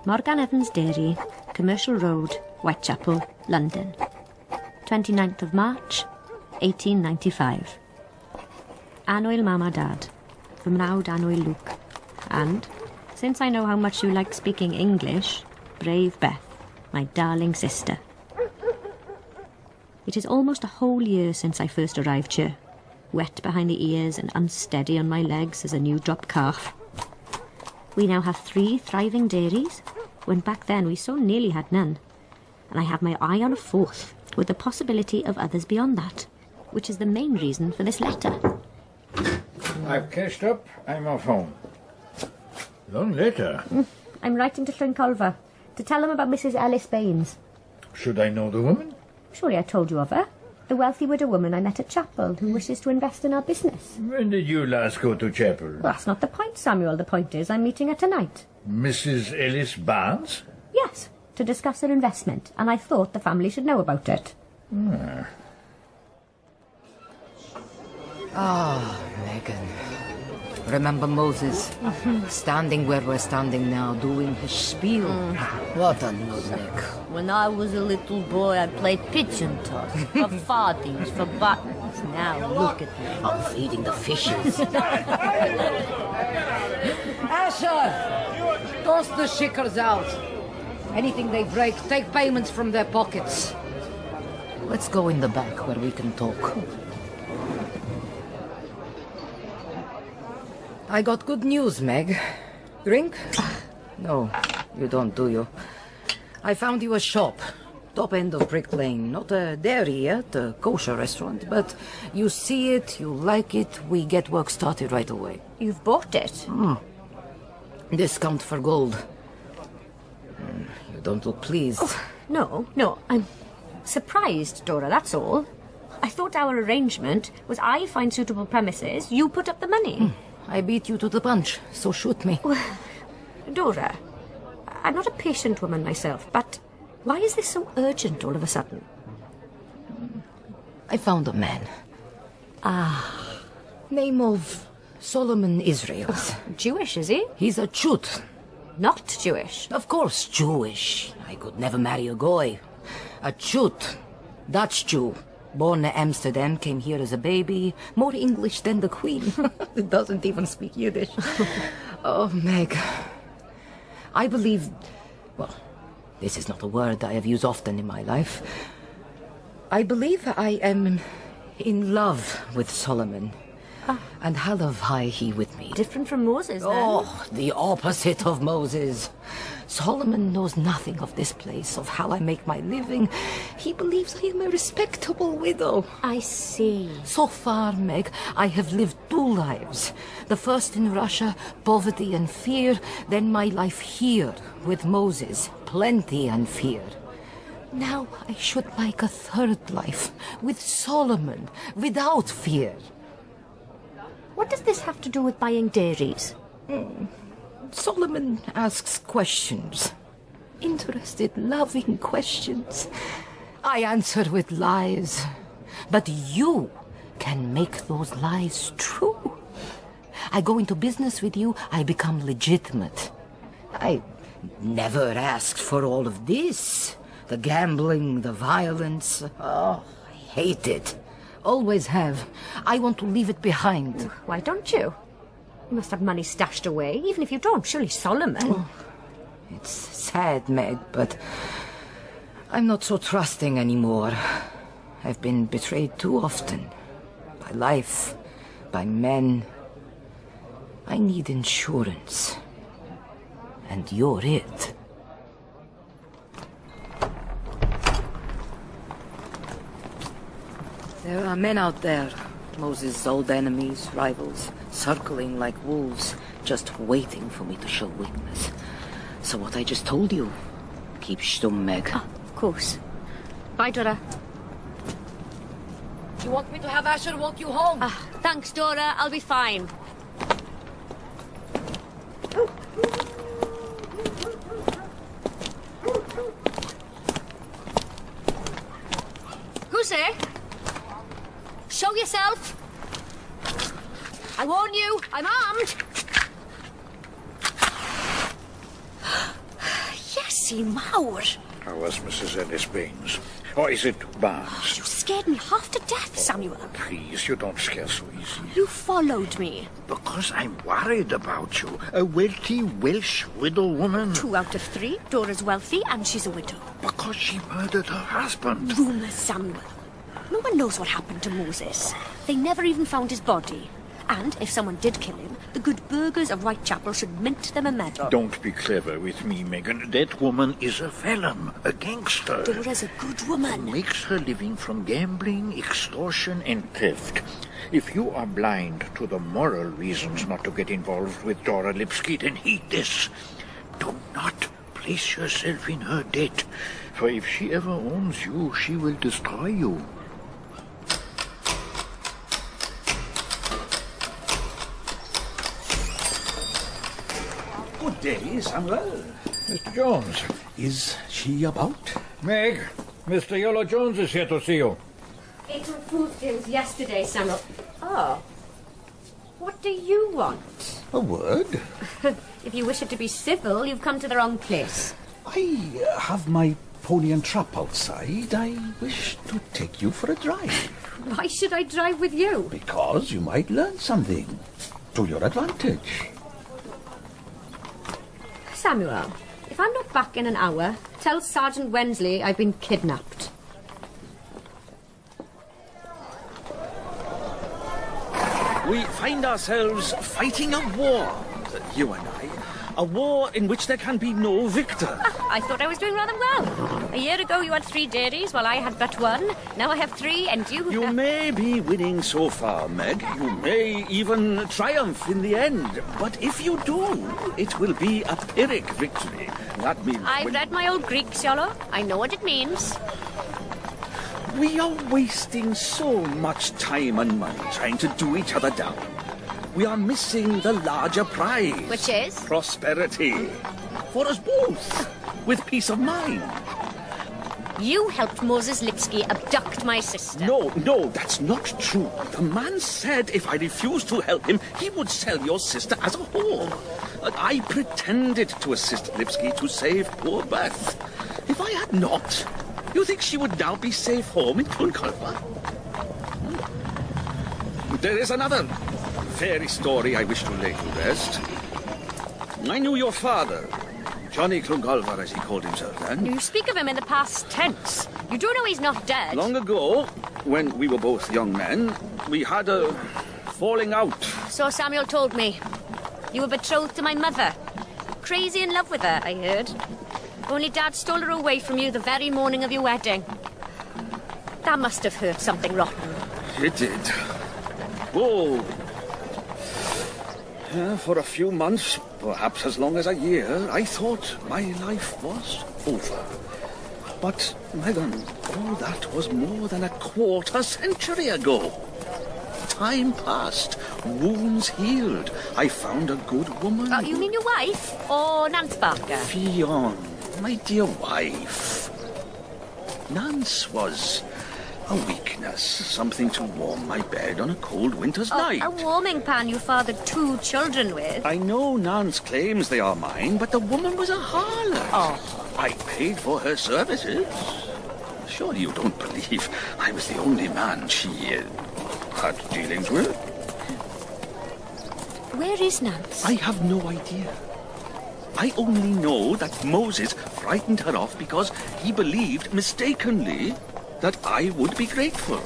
Morgan Evans Dairy, Commercial Road, Whitechapel, London. 29th of March, 1895. Anwyl Mam a Dad, fy mrawd Anwyl Luke. And, since I know how much you like speaking English, brave Beth, my darling sister. It is almost a whole year since I first arrived here, wet behind the ears and unsteady on my legs as a new-dropped calf. We now have 3 thriving dairies, when back then we so nearly had none. And I have my eye on a 4th, with the possibility of others beyond that, which is the main reason for this letter. I've cashed up, I'm off home. Long letter. I'm writing to Llyncolfa, to tell him about Mrs. Ellis Baines. Should I know the woman? Surely I told you of her. The wealthy widow woman I met at chapel who wishes to invest in our business. When did you last go to chapel? Well, that's not the point, Samuel. The point is I'm meeting her tonight. Mrs. Ellis Barnes? Yes, to discuss her investment, and I thought the family should know about it. Megan. Remember Moses? Standing where we're standing now, doing his spiel. What a nutmeg. When I was a little boy, I played pigeon toss for farthings, for buttons. Now look at me. I'm feeding the fishes. Asher! Toss the shickers out. Anything they break, take payments from their pockets. Let's go in the back where we can talk. I got good news, Meg. Drink? No, you don't, do you? I found you a shop. Top end of Brick Lane. Not a dairy yet, a kosher restaurant. But you see it, you like it, we get work started right away. You've bought it? Discount for gold. You don't look pleased. No, I'm surprised, Dora, that's all. I thought our arrangement was I find suitable premises, you put up the money. I beat you to the punch, so shoot me. Dora, I'm not a patient woman myself, but why is this so urgent all of a sudden? I found a man. Name of Solomon Israel. Jewish, is he? He's a chut. Not Jewish. Of course, Jewish. I could never marry a goy. A chut. Dutch Jew. Born in Amsterdam, came here as a baby. More English than the Queen. Doesn't even speak Yiddish. Oh, Meg. I believe... Well, this is not a word I have used often in my life. I believe I am in love with Solomon. And halav high he with me. Different from Moses, then. Oh, the opposite of Moses. Solomon knows nothing of this place, of how I make my living. He believes I am a respectable widow. I see. So far, Meg, I have lived 2 lives. The first in Russia, poverty and fear. Then my life here, with Moses, plenty and fear. Now I should like a 3rd life, with Solomon, without fear. What does this have to do with buying dairies? Solomon asks questions. Interested, loving questions. I answer with lies. But you can make those lies true. I go into business with you, I become legitimate. I never asked for all of this. The gambling, the violence. Oh, I hate it. Always have. I want to leave it behind. Why don't you? You must have money stashed away. Even if you don't, surely Solomon. It's sad, Meg, but I'm not so trusting anymore. I've been betrayed too often. By life, by men. I need insurance. And you're it. There are men out there, Moses' old enemies, rivals, circling like wolves, just waiting for me to show weakness. So what I just told you, keep stum, Meg. Of course. Bye, Dora. You want me to have Asher walk you home? Thanks, Dora. I'll be fine. Who's there? Show yourself. I warn you, I'm armed. Gwersi mawr. How was Mrs. Ellis Baines? Or is it Barnes? You scared me half to death, Samuel. Please, you don't scare so easy. You followed me. Because I'm worried about you. A wealthy Welsh widow woman. 2 out of 3. Dora's wealthy and she's a widow. Because she murdered her husband. Rumours, Samuel. No one knows what happened to Moses. They never even found his body. And if someone did kill him, the good burghers of Whitechapel should mint them a medal. Don't be clever with me, Megan. That woman is a felon, a gangster. Dora's a good woman. Makes her living from gambling, extortion, and theft. If you are blind to the moral reasons not to get involved with Dora Lipski, then heed this. Do not place yourself in her debt. For if she ever owns you, she will destroy you. Good day, Samuel. Mr. Jones. Is she about? Meg, Mr. Iolo Jones is here to see you. Ate some food skills yesterday, Samuel. Oh. What do you want? A word? If you wish it to be civil, you've come to the wrong place. I have my pony and trap outside. I wish to take you for a drive. Why should I drive with you? Because you might learn something to your advantage. Samuel, if I'm not back in an hour, tell Sergeant Wensley I've been kidnapped. We find ourselves fighting a war, you and I. A war in which there can be no victor. I thought I was doing rather well. A year ago you had 3 dairies while I had but 1. Now I have 3 and you... You may be winning so far, Meg. You may even triumph in the end. But if you do, it will be a Pyrrhic victory. That means... I've read my old Greek, Iolo. I know what it means. We are wasting so much time and money trying to do each other down. We are missing the larger prize. Which is? Prosperity. For us both. With peace of mind. You helped Moses Lipski abduct my sister. No, that's not true. The man said if I refused to help him, he would sell your sister as a whore. I pretended to assist Lipski to save poor Beth. If I had not, you think she would now be safe home in Clonculver? There is another fairy story I wish to lay to rest. I knew your father, Johnny Clonculver, as he called himself then. You speak of him in the past tense. You do know he's not dead. Long ago, when we were both young men, we had a falling out. So Samuel told me. You were betrothed to my mother. Crazy in love with her, I heard. Only Dad stole her away from you the very morning of your wedding. That must have hurt something rotten. It did. Oh. For a few months, perhaps as long as a year, I thought my life was over. But, Megan, all that was more than a quarter century ago. Time passed. Wounds healed. I found a good woman. Oh, you mean your wife? Or Nance Barker? Fionn, my dear wife. Nance was a weakness, something to warm my bed on a cold winter's night. A warming pan you fathered 2 children with. I know Nance claims they are mine, but the woman was a harlot. Oh. I paid for her services. Surely you don't believe I was the only man she had dealings with? Where is Nance? I have no idea. I only know that Moses frightened her off because he believed mistakenly that I would be grateful.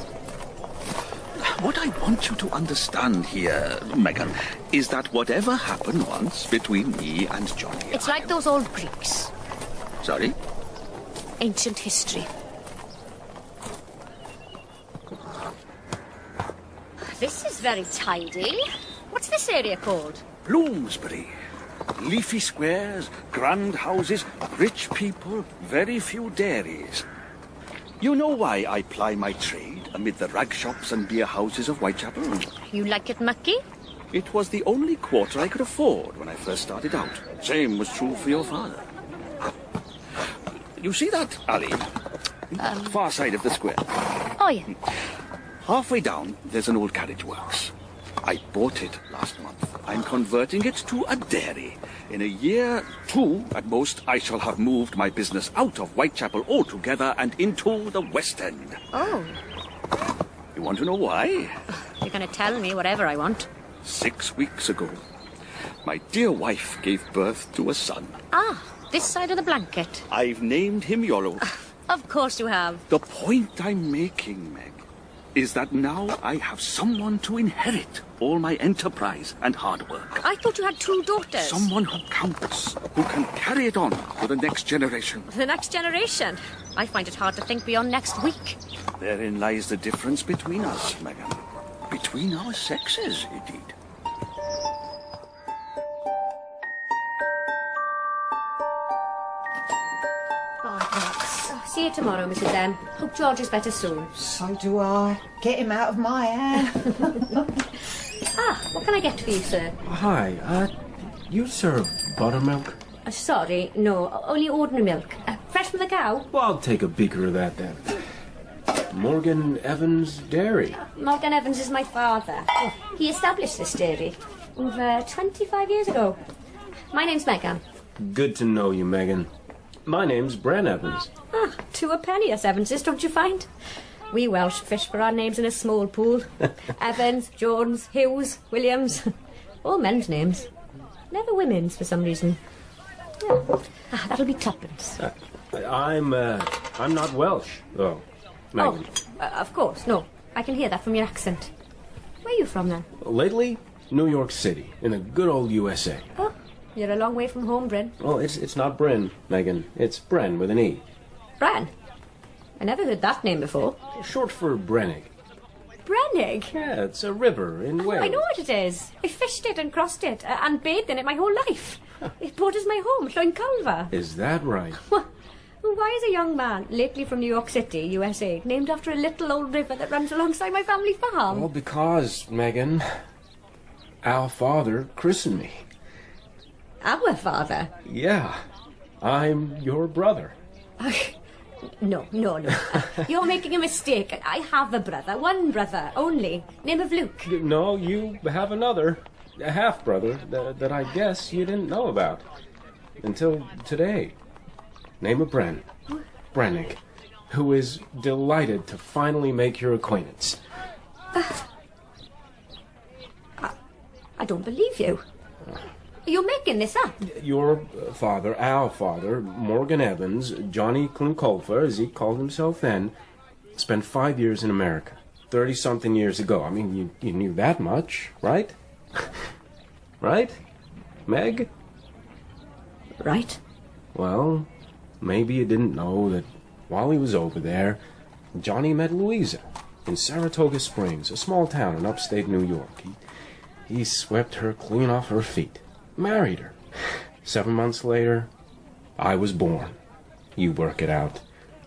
What I want you to understand here, Megan, is that whatever happened once between me and Johnny... It's like those old Greeks. Sorry? Ancient history. This is very tidy. What's this area called? Bloomsbury. Leafy squares, grand houses, rich people, very few dairies. You know why I ply my trade amid the rag shops and beer houses of Whitechapel? You like it mucky? It was the only quarter I could afford when I first started out. Same was true for your father. You see that alley? Far side of the square. Oh, yeah. Halfway down, there's an old carriage works. I bought it last month. I'm converting it to a dairy. In a year, 2 at most, I shall have moved my business out of Whitechapel altogether and into the West End. Oh, You want to know why? you're going to tell me whatever I want. 6 weeks ago, my dear wife gave birth to a son. Ah, this side of the blanket. I've named him Iolo. Of course you have. The point I'm making, Meg, is that now I have someone to inherit all my enterprise and hard work. I thought you had 2 daughters. Someone who counts, who can carry it on to the next generation. The next generation. I find it hard to think beyond next week. Therein lies the difference between us, Megan. Between our sexes, indeed. See you tomorrow, Mrs. M. Hope George is better soon. So do I. Get him out of my hair. What can I get for you, sir? Hi, you serve buttermilk? Sorry, no, only ordinary milk. Fresh from the cow? Well, I'll take a beaker of that then. Morgan Evans Dairy. Morgan Evans is my father. He established this dairy over 25 years ago. My name's Megan. Good to know you, Megan. My name's Bren Evans. 2 a penny us Evanses, don't you find? We Welsh fish for our names in a small pool. Evans, Jones, Hughes, Williams. All men's names. Never women's for some reason. Yeah. That'll be 2pence. I'm not Welsh, though, Megan. Of course, no. I can hear that from your accent. Where are you from, then? Lately, New York City, in the good old USA. Oh, you're a long way from home, Bryn. Well, it's not Bryn, Megan. It's Bren with an E. Bran? I never heard that name before. Short for Brennig. Brennig? Yeah, it's a river in Wales. I know what it is. I fished it and crossed it and bathed in it my whole life. It borders my home, Llwynculva. Is that right? Why is a young man, lately from New York City, USA, named after a little old river that runs alongside my family farm? Well, because, Megan, our father christened me. Our father? Yeah, I'm your brother. No. You're making a mistake. I have a brother, one brother, only. Name of Luke. No, you have another, a half-brother, that I guess you didn't know about. Until today. Name of Bren. Brennig, who is delighted to finally make your acquaintance. I don't believe you. You're making this up. Your father, our father, Morgan Evans, Johnny Clunculfer, as he called himself then, spent 5 years in America. 30-something years ago. I mean, you knew that much, right? Right? Meg? Right. Well, maybe you didn't know that while he was over there, Johnny met Louisa in Saratoga Springs, a small town in upstate New York. He swept her clean off her feet. Married her. 7 months later, I was born. You work it out.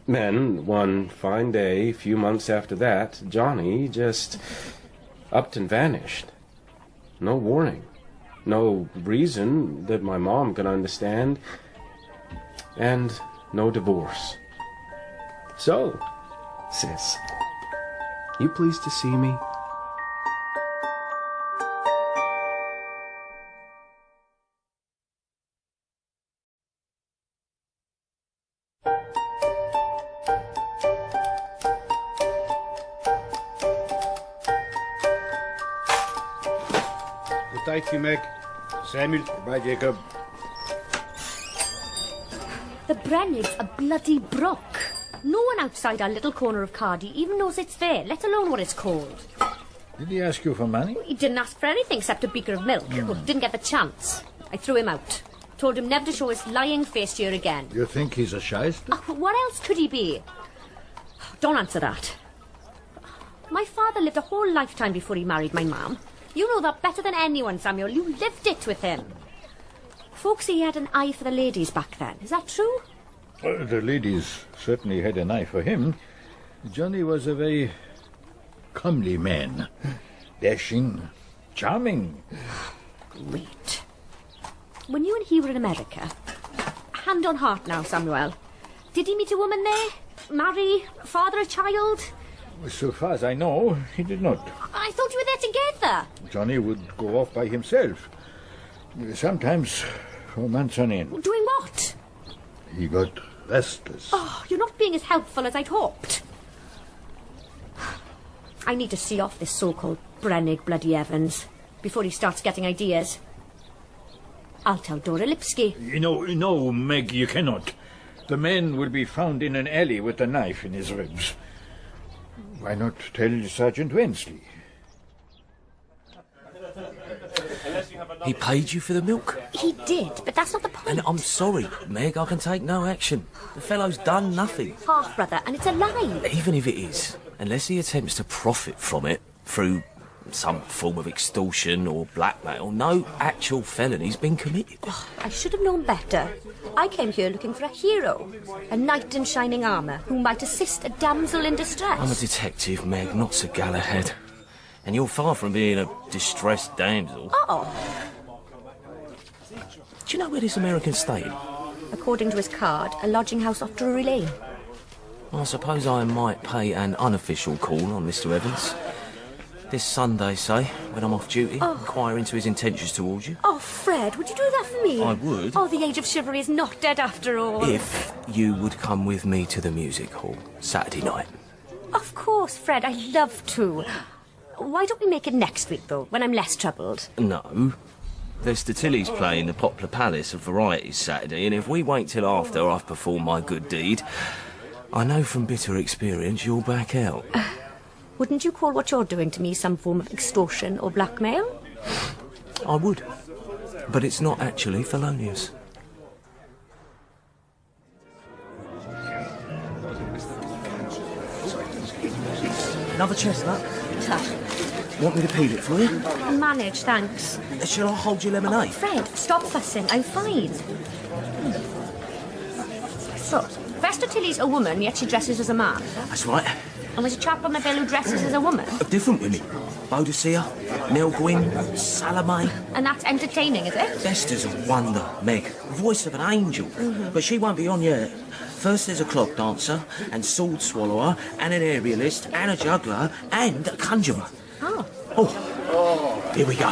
Then, one fine day, a few months after that, Johnny just upped and vanished. No warning. No reason that my mom could understand. And no divorce. So, sis, you pleased to see me? Thank you, Meg. Samuel. Goodbye, Jacob. The Brennig's a bloody brook. No one outside our little corner of Cardi even knows it's there, let alone what it's called. Did he ask you for money? He didn't ask for anything except a beaker of milk. Well, didn't get the chance. I threw him out. Told him never to show his lying face here again. You think he's a shyster? What else could he be? Don't answer that. My father lived a whole lifetime before he married my mum. You know that better than anyone, Samuel. You lived it with him. Folks say he had an eye for the ladies back then. Is that true? The ladies certainly had an eye for him. Johnny was a very comely man. Dashing, charming. Great. When you and he were in America, hand on heart now, Samuel, did he meet a woman there? Marry? Father a child? So far as I know, he did not. I thought you were there together. Johnny would go off by himself. Sometimes for months on end. Doing what? He got restless. Oh, you're not being as helpful as I'd hoped. I need to see off this so-called Brennig bloody Evans before he starts getting ideas. I'll tell Dora Lipski. No, Meg, you cannot. The man will be found in an alley with a knife in his ribs. Why not tell Sergeant Wensley? He paid you for the milk? He did, but that's not the point. And I'm sorry, Meg, I can take no action. The fellow's done nothing. Half-brother, and it's a lie. Even if it is, unless he attempts to profit from it through some form of extortion or blackmail, no actual felony's been committed. Oh, I should have known better. I came here looking for a hero, a knight in shining armour who might assist a damsel in distress. I'm a detective, Meg, not Sir Galahad. And you're far from being a distressed damsel. Oh. Do you know where this American's staying? According to his card, a lodging house off Drury Lane. I suppose I might pay an unofficial call on Mr. Evans. This Sunday, say, when I'm off duty, inquire into his intentions towards you. Oh, Fred, would you do that for me? I would. Oh, the age of chivalry is not dead after all. If you would come with me to the music hall Saturday night. Of course, Fred, I'd love to. Why don't we make it next week, though, when I'm less troubled? No. There's the Tillys playing the Poplar Palace of Varieties Saturday, and if we wait till after I've performed my good deed, I know from bitter experience you'll back out. Wouldn't you call what you're doing to me some form of extortion or blackmail? I would. But it's not actually felonious. Another chestnut? Want me to peel it for you? Manage, thanks. Shall I hold your lemonade? Oh, Fred, stop fussing. I'm fine. So, Vesta Tilly's a woman, yet she dresses as a man. That's right. And there's a chap on the bill who dresses as a woman. Different women. Bodicea, Nell Gwyn, Salome. And that's entertaining, is it? Vesta's a wonder, Meg. Voice of an angel. But she won't be on yet. First there's a clock dancer, and sword swallower, and an aerialist, and a juggler, and a conjurer. Oh, here we go.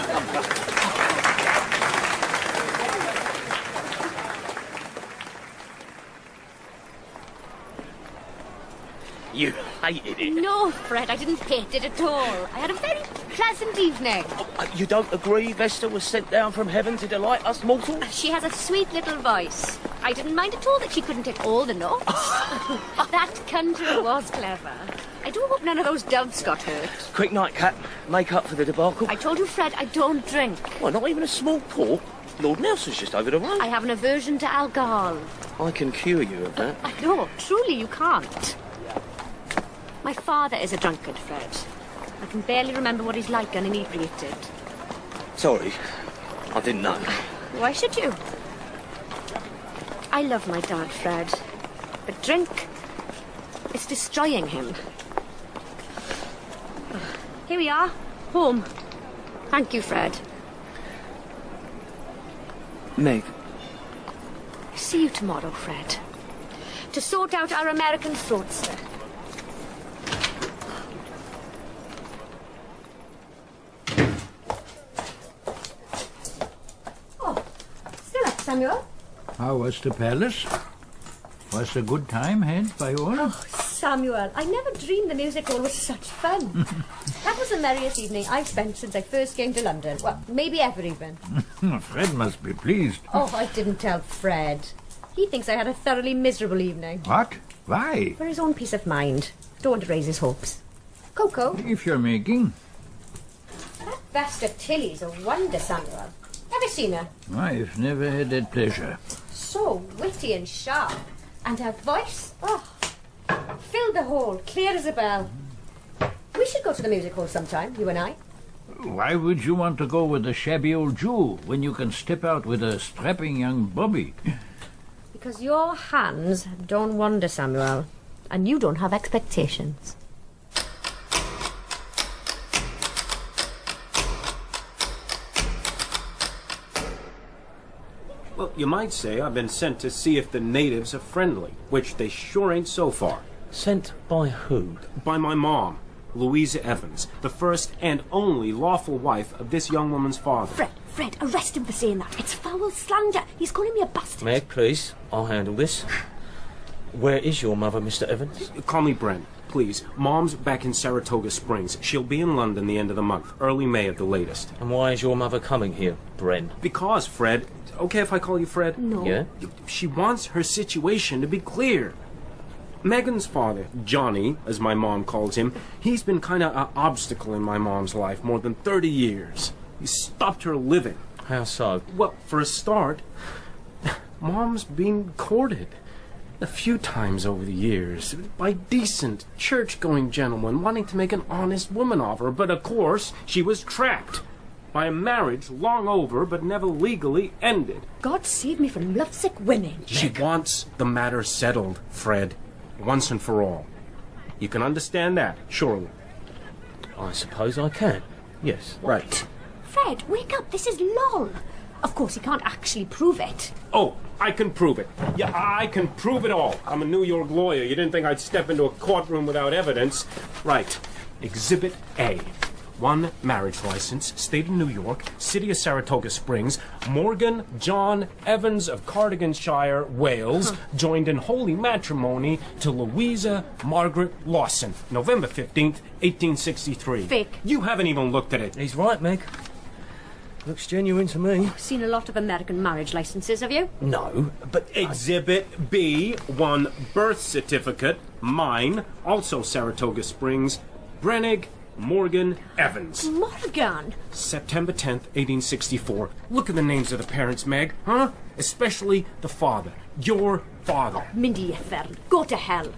You hated it. No, Fred, I didn't hate it at all. I had a very pleasant evening. You don't agree Vesta was sent down from heaven to delight us mortals? She has a sweet little voice. I didn't mind at all that she couldn't hit all the notes. That conjurer was clever. I do hope none of those doves got hurt. Quick nightcap, make up for the debacle. I told you, Fred, I don't drink. Well, not even a small port. Lord Nelson's just over the road. I have an aversion to alcohol. I can cure you of that. No, truly you can't. My father is a drunkard, Fred. I can barely remember what he's like uninebriated. Sorry, I didn't know. Why should you? I love my dad, Fred. But drink, it's destroying him. Here we are, home. Thank you, Fred. Meg. See you tomorrow, Fred. To sort out our American fraudster. Oh, still up, Samuel? How was the palace? Was a good time had by all? Oh, Samuel, I never dreamed the music hall was such fun. That was the merriest evening I've spent since I first came to London. Well, maybe ever even. Fred must be pleased. Oh, I didn't tell Fred. He thinks I had a thoroughly miserable evening. What? Why? For his own peace of mind. Don't want to raise his hopes. Coco? If you're making. That Vesta Tilly's a wonder, Samuel. Ever seen her? I've never had that pleasure. So witty and sharp. And her voice, filled the hall, clear as a bell. We should go to the music hall sometime, you and I. Why would you want to go with a shabby old Jew when you can step out with a strapping young bobby? Because your hands don't wander, Samuel. And you don't have expectations. Well, you might say I've been sent to see if the natives are friendly, which they sure ain't so far. Sent by who? By my mom, Louisa Evans, the first and only lawful wife of this young woman's father. Fred, arrest him for saying that. It's foul slander. He's calling me a bastard. Meg, please. I'll handle this. Where is your mother, Mr. Evans? Call me Brent, please. Mom's back in Saratoga Springs. She'll be in London the end of the month, early May at the latest. And why is your mother coming here, Bren? Because, Fred... Okay if I call you Fred? No. Yeah? She wants her situation to be clear. Megan's father, Johnny, as my mom calls him, he's been kind of an obstacle in my mom's life more than 30 years. He stopped her living. How so? Well, for a start, Mom's been courted a few times over the years by decent, church-going gentlemen wanting to make an honest woman of her. But, of course, she was trapped by a marriage long over but never legally ended. God save me from lovesick women. She wants the matter settled, Fred, once and for all. You can understand that, surely. I suppose I can. Yes. Right. Fred, wake up. This is lol. Of course, he can't actually prove it. Oh, I can prove it. Yeah, I can prove it all. I'm a New York lawyer. You didn't think I'd step into a courtroom without evidence. Right. Exhibit A. 1 marriage license, state of New York, city of Saratoga Springs, Morgan John Evans of Cardiganshire, Wales, joined in holy matrimony to Louisa Margaret Lawson, November 15th, 1863. Fake. You haven't even looked at it. He's right, Meg. Looks genuine to me. Seen a lot of American marriage licenses, have you? No, but Exhibit B, 1 birth certificate, mine, also Saratoga Springs, Brennig Morgan Evans. Morgan? September 10th, 1864. Look at the names of the parents, Meg, huh? Especially the father. Your father. Mindy Yefern, go to hell.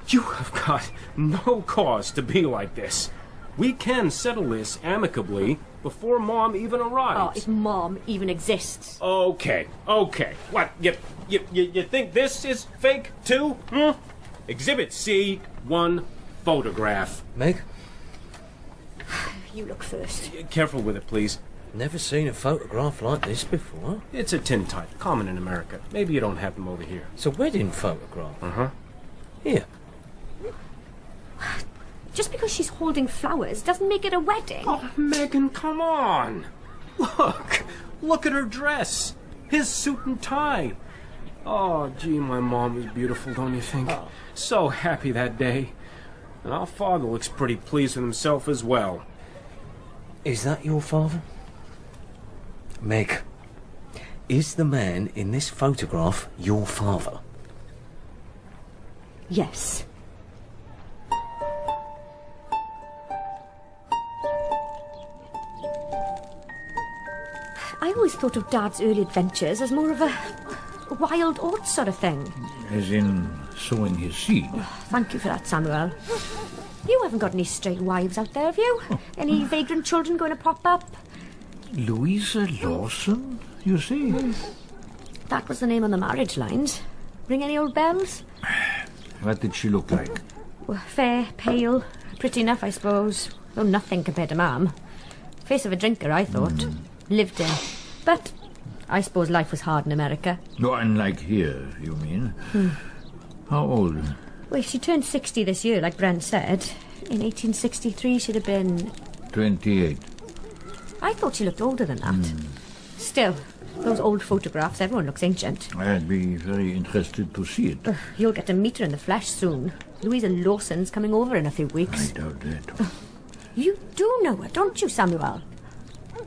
You have got no cause to be like this. We can settle this amicably before Mom even arrives. Oh, if Mom even exists. Okay. What, you think this is fake, too? Exhibit C, 1 photograph. Meg? You look first. Careful with it, please. Never seen a photograph like this before. It's a tintype, common in America. Maybe you don't have them over here. It's a wedding photograph. Uh-huh. Here. Just because she's holding flowers doesn't make it a wedding. Oh, Megan, come on. Look at her dress. His suit and tie. Oh, gee, my mom was beautiful, don't you think? Oh. So happy that day. And our father looks pretty pleased with himself as well. Is that your father? Meg, is the man in this photograph your father? Yes. I always thought of Dad's early adventures as more of a wild oats sort of thing. As in sowing his seed? Oh, thank you for that, Samuel. You haven't got any stray wives out there, have you? Any vagrant children going to pop up? Louisa Lawson, you see? That was the name on the marriage lines. Ring any old bells? What did she look like? Well, fair, pale, pretty enough, I suppose. Though nothing compared to Mum. Face of a drinker, I thought. Lived in. But I suppose life was hard in America. No, unlike here, you mean? How old? Well, if she turned 60 this year, like Brent said, in 1863 she'd have been... 28. I thought she looked older than that. Still, those old photographs, everyone looks ancient. I'd be very interested to see it. You'll get to meet her in the flesh soon. Louisa Lawson's coming over in a few weeks. I doubt that. You do know her, don't you, Samuel?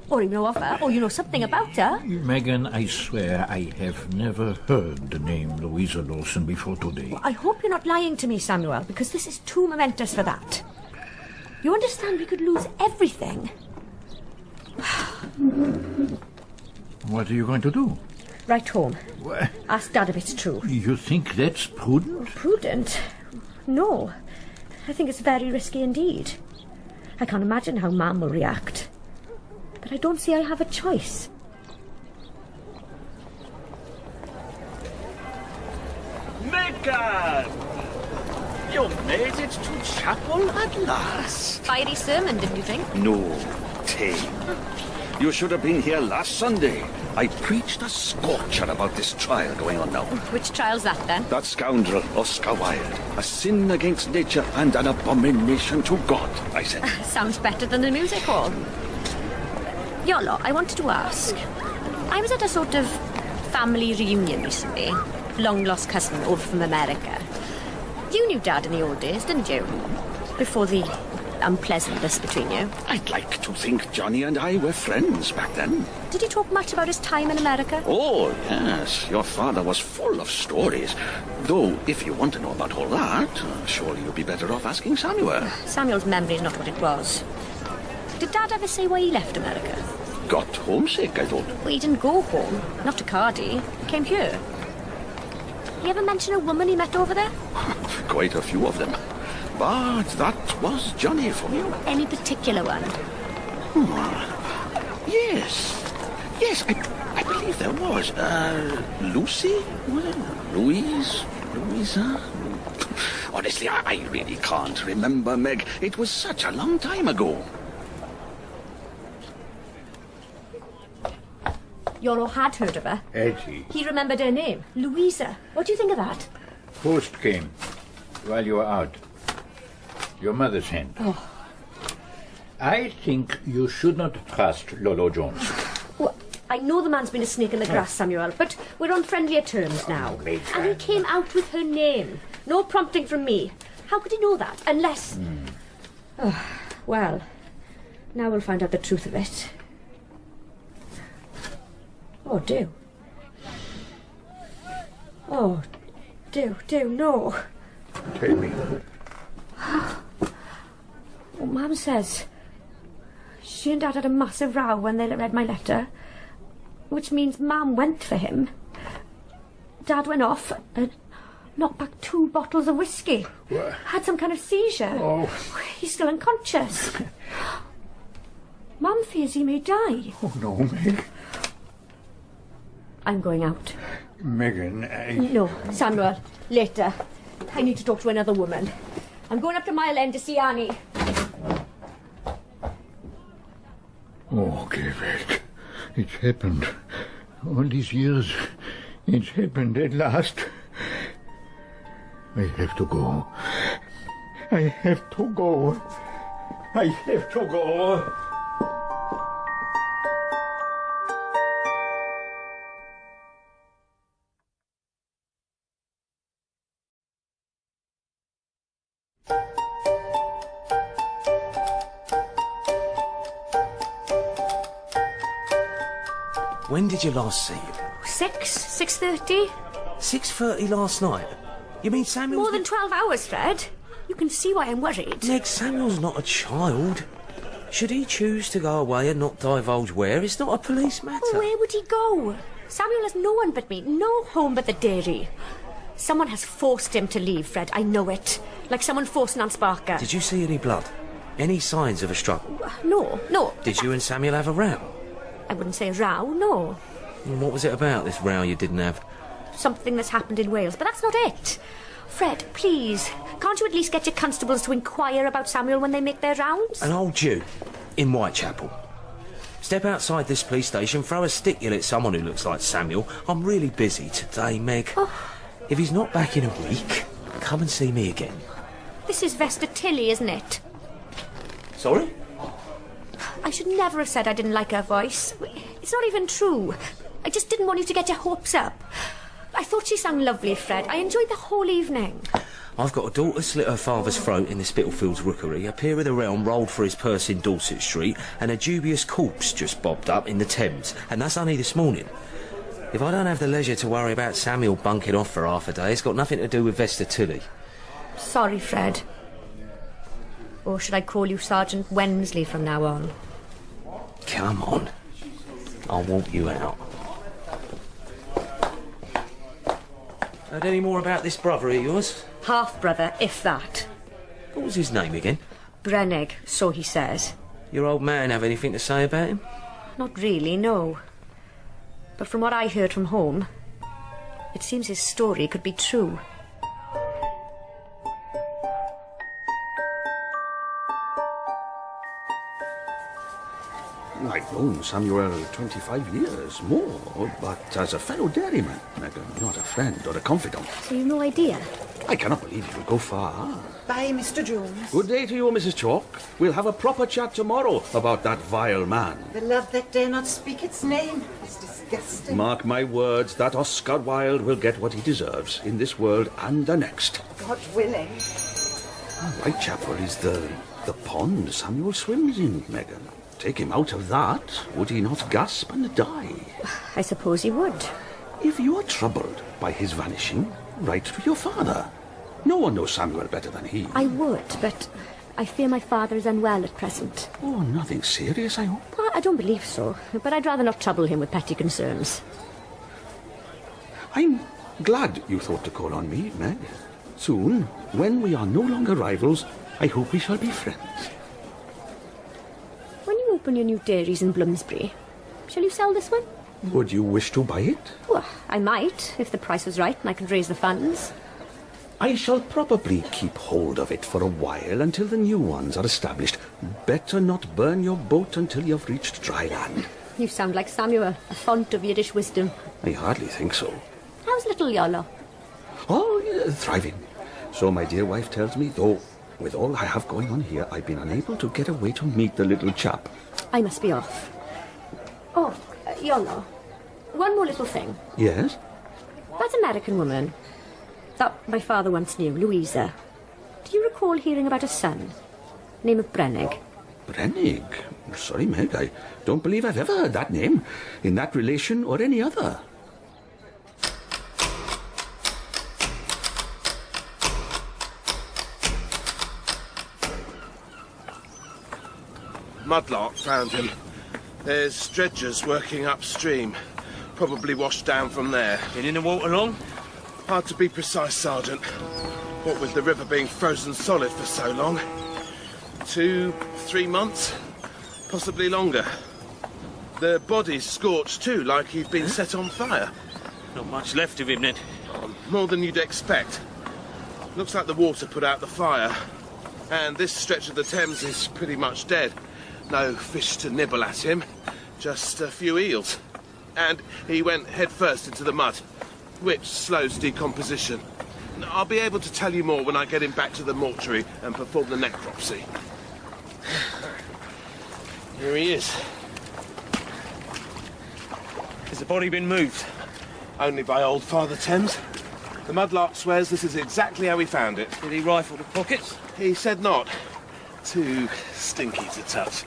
Or you know of her, or you know something about her. Megan, I swear I have never heard the name Louisa Lawson before today. Well, I hope you're not lying to me, Samuel, because this is too momentous for that. You understand we could lose everything. What are you going to do? Write home. What? Ask Dad if it's true. You think that's prudent? Prudent? No. I think it's very risky indeed. I can't imagine how Mum will react. But I don't see I have a choice. Megan! You made it to chapel at last. Fiery sermon, didn't you think? No. tame. You should have been here last Sunday. I preached a scorcher about this trial going on now. Which trial's that, then? That scoundrel, Oscar Wilde. A sin against nature and an abomination to God, I said. Sounds better than the music hall. Iolo, I wanted to ask. I was at a sort of family reunion recently. Long-lost cousin over from America. You knew Dad in the old days, didn't you? Before the unpleasantness between you. I'd like to think Johnny and I were friends back then. Did he talk much about his time in America? Oh, yes. Your father was full of stories. Though, if you want to know about all that, surely you'd be better off asking Samuel. Samuel's memory's not what it was. Did Dad ever say why he left America? Got homesick, I thought. Well, he didn't go home. Not to Cardi. He came here. He ever mention a woman he met over there? Quite a few of them. But that was Johnny for you. Any particular one? Yes. Yes, I believe there was. Lucy? Was it? Louisa? Honestly, I really can't remember, Meg. It was such a long time ago. Iolo had heard of her. Eddie. He remembered her name. Louisa. What do you think of that? Post came while you were out. Your mother sent. Oh. I think you should not trust Lolo Jones. Well, I know the man's been a snake in the grass, Samuel, but we're on friendlier terms now. Megan. And he came out with her name. No prompting from me. How could he know that? Unless... Oh, well, now we'll find out the truth of it. Oh, do. Oh, do, no. Tell me. Well, Mum says she and Dad had a massive row when they read my letter, which means Mum went for him. Dad went off and knocked back 2 bottles of whiskey. What? Had some kind of seizure. Oh. He's still unconscious. Mum fears he may die. Oh, no, Meg. I'm going out. Megan, No, Samuel, later. I need to talk to another woman. I'm going up to Mile End to see Annie. Oh, Gregory, it's happened. All these years, it's happened at last. I have to go. I have to go. I have to go. When did you last see him? 6:30? 6:30 last night? You mean Samuel's... More than 12 hours, Fred. You can see why I'm worried. Meg, Samuel's not a child. Should he choose to go away and not divulge where, it's not a police matter. Where would he go? Samuel has no one but me, no home but the dairy. Someone has forced him to leave, Fred, I know it. Like someone forced Nance Barker. Did you see any blood? Any signs of a struggle? No. Did you and Samuel have a row? I wouldn't say row, no. And what was it about, this row you didn't have? Something that's happened in Wales, but that's not it. Fred, please, can't you at least get your constables to inquire about Samuel when they make their rounds? An old Jew in Whitechapel. Step outside this police station, throw a stick, you'll hit someone who looks like Samuel. I'm really busy today, Meg. Oh. If he's not back in a week, come and see me again. This is Vesta Tilly, isn't it? Sorry? I should never have said I didn't like her voice. It's not even true. I just didn't want you to get your hopes up. I thought she sang lovely, Fred. I enjoyed the whole evening. I've got a daughter slit her father's throat in the Spitalfields rookery, a peer of the realm rolled for his purse in Dorset Street, and a dubious corpse just bobbed up in the Thames, and that's only this morning. If I don't have the leisure to worry about Samuel bunking off for half a day, it's got nothing to do with Vesta Tilly. Sorry, Fred. Or should I call you Sergeant Wensley from now on? Come on. I'll walk you out. Heard any more about this brother of yours? Half-brother, if that. What was his name again? Brennig, so he says. Your old man have anything to say about him? Not really, no. But from what I heard from home, it seems his story could be true. I've known Samuel 25 years, more, but as a fellow dairyman, Megan, not a friend or a confidant. So you've no idea? I cannot believe you will go far. Bye, Mr. Jones. Good day to you, Mrs. Chalk. We'll have a proper chat tomorrow about that vile man. The love that dare not speak its name is disgusting. Mark my words, that Oscar Wilde will get what he deserves in this world and the next. God willing. Whitechapel is the pond Samuel swims in, Megan. Take him out of that, would he not gasp and die? I suppose he would. If you are troubled by his vanishing, write to your father. No one knows Samuel better than he. I would, but I fear my father is unwell at present. Oh, nothing serious, I hope. I don't believe so, but I'd rather not trouble him with petty concerns. I'm glad you thought to call on me, Meg. Soon, when we are no longer rivals, I hope we shall be friends. When you open your new dairies in Bloomsbury, shall you sell this one? Would you wish to buy it? Well, I might, if the price was right and I could raise the funds. I shall probably keep hold of it for a while until the new ones are established. Better not burn your boat until you've reached dry land. You sound like Samuel, a font of Yiddish wisdom. I hardly think so. How's little Iolo? Oh, thriving. So my dear wife tells me, though with all I have going on here, I've been unable to get away to meet the little chap. I must be off. Oh, Iolo, one more little thing. Yes? That American woman that my father once knew, Louisa. Do you recall hearing about a son? Name of Brennig. Brennig? Sorry, Meg, I don't believe I've ever heard that name, in that relation or any other. Mudlark found him. There's dredgers working upstream. Probably washed down from there. Been in the water long? Hard to be precise, Sergeant. What with the river being frozen solid for so long. 2-3 months? Possibly longer. The body's scorched too, like he'd been set on fire. Not much left of him then. More than you'd expect. Looks like the water put out the fire. And this stretch of the Thames is pretty much dead. No fish to nibble at him, just a few eels. And he went head first into the mud, which slows decomposition. I'll be able to tell you more when I get him back to the mortuary and perform the necropsy. Here he is. Has the body been moved? Only by old Father Thames. The Mudlark swears this is exactly how he found it. Did he rifle the pockets? He said not. Too stinky to touch.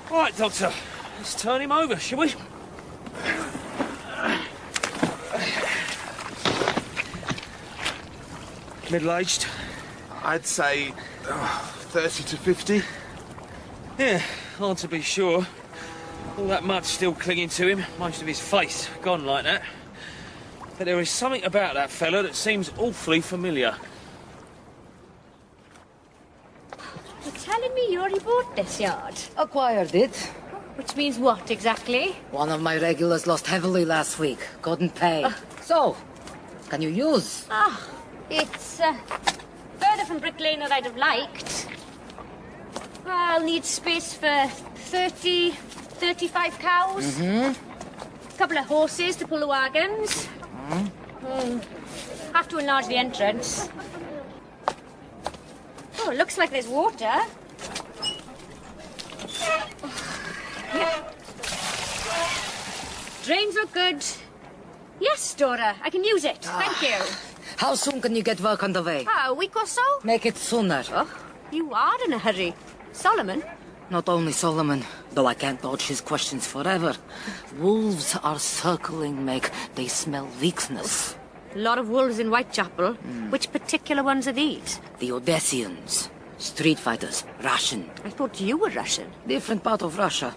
Right, Doctor. Let's turn him over, shall we? Middle-aged? I'd say 30 to 50. Yeah, hard to be sure. All that mud still clinging to him, most of his face gone like that. But there is something about that fella that seems awfully familiar. You're telling me you already bought this yard? Acquired it. Which means what, exactly? One of my regulars lost heavily last week. Couldn't pay. So, can you use? It's further from Brick Lane than I'd have liked. I'll need space for 30, 35 cows. Mm-hmm. A couple of horses to pull the wagons. Have to enlarge the entrance. Oh, it looks like there's water. Yeah. Drains look good. Yes, Dora, I can use it. Thank you. How soon can you get work underway? A week or so? Make it sooner. Oh, you are in a hurry. Solomon? Not only Solomon, though I can't dodge his questions forever. Wolves are circling, Meg. They smell weakness. A lot of wolves in Whitechapel. Which particular ones are these? The Odessians. Street fighters. Russian. I thought you were Russian. Different part of Russia.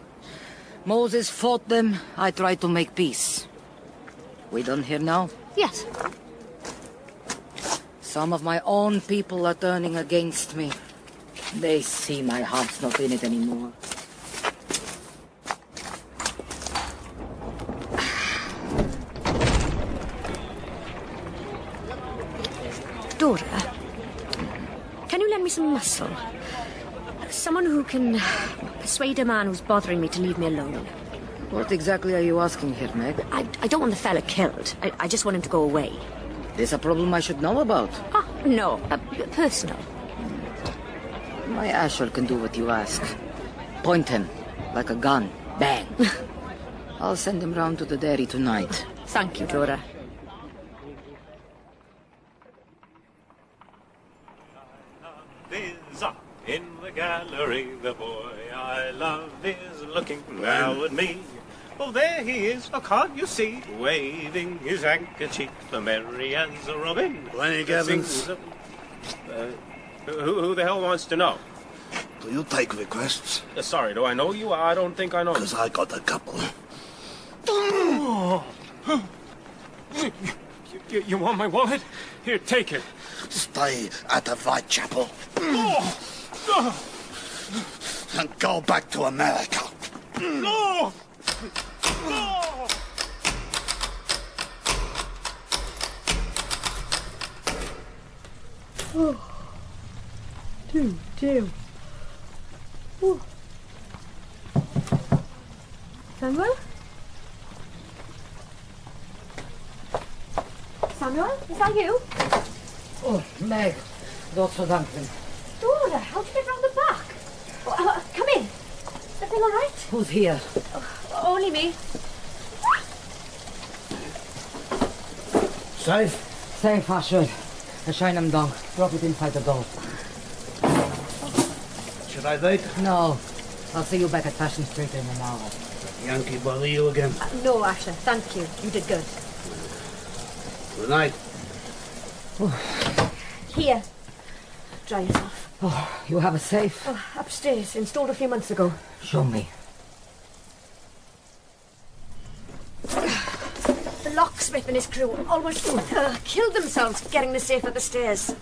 Moses fought them. I tried to make peace. We done here now? Yes. Some of my own people are turning against me. They see my heart's not in it anymore. Dora, can you lend me some muscle? Someone who can persuade a man who's bothering me to leave me alone. What exactly are you asking here, Meg? I don't want the fella killed. I just want him to go away. This a problem I should know about? Ah, no. Personal. My Asher can do what you ask. Point him, like a gun. Bang. I'll send him round to the dairy tonight. Thank you, Dora. In the gallery, the boy I love is looking now at me. Oh, there he is, oh, can't you see? Waving his handkerchief, merry as a robin. Lenny Evans. Who the hell wants to know? Do you take requests? Sorry, do I know you? I don't think I know. Because I got a couple. You want my wallet? Here, take it. Stay at the Whitechapel. And go back to America. No! Oh. Two. Oh. Samuel? Samuel, is that you? Oh, Meg. Dr. Duncan. Dora, how'd you get round the back? Come in. Is everything all right? Who's here? Only me. Safe? Safe, Asher. Shine him down. Drop it inside the door. Should I wait? No. I'll see you back at Fashion Street in an hour. Yankee bother you again? No, Asher, thank you. You did good. Good night. Here. Dry yourself. Oh, you have a safe? Oh, upstairs, installed a few months ago. Show me. The locksmith and his crew almost killed themselves getting the safe up the stairs.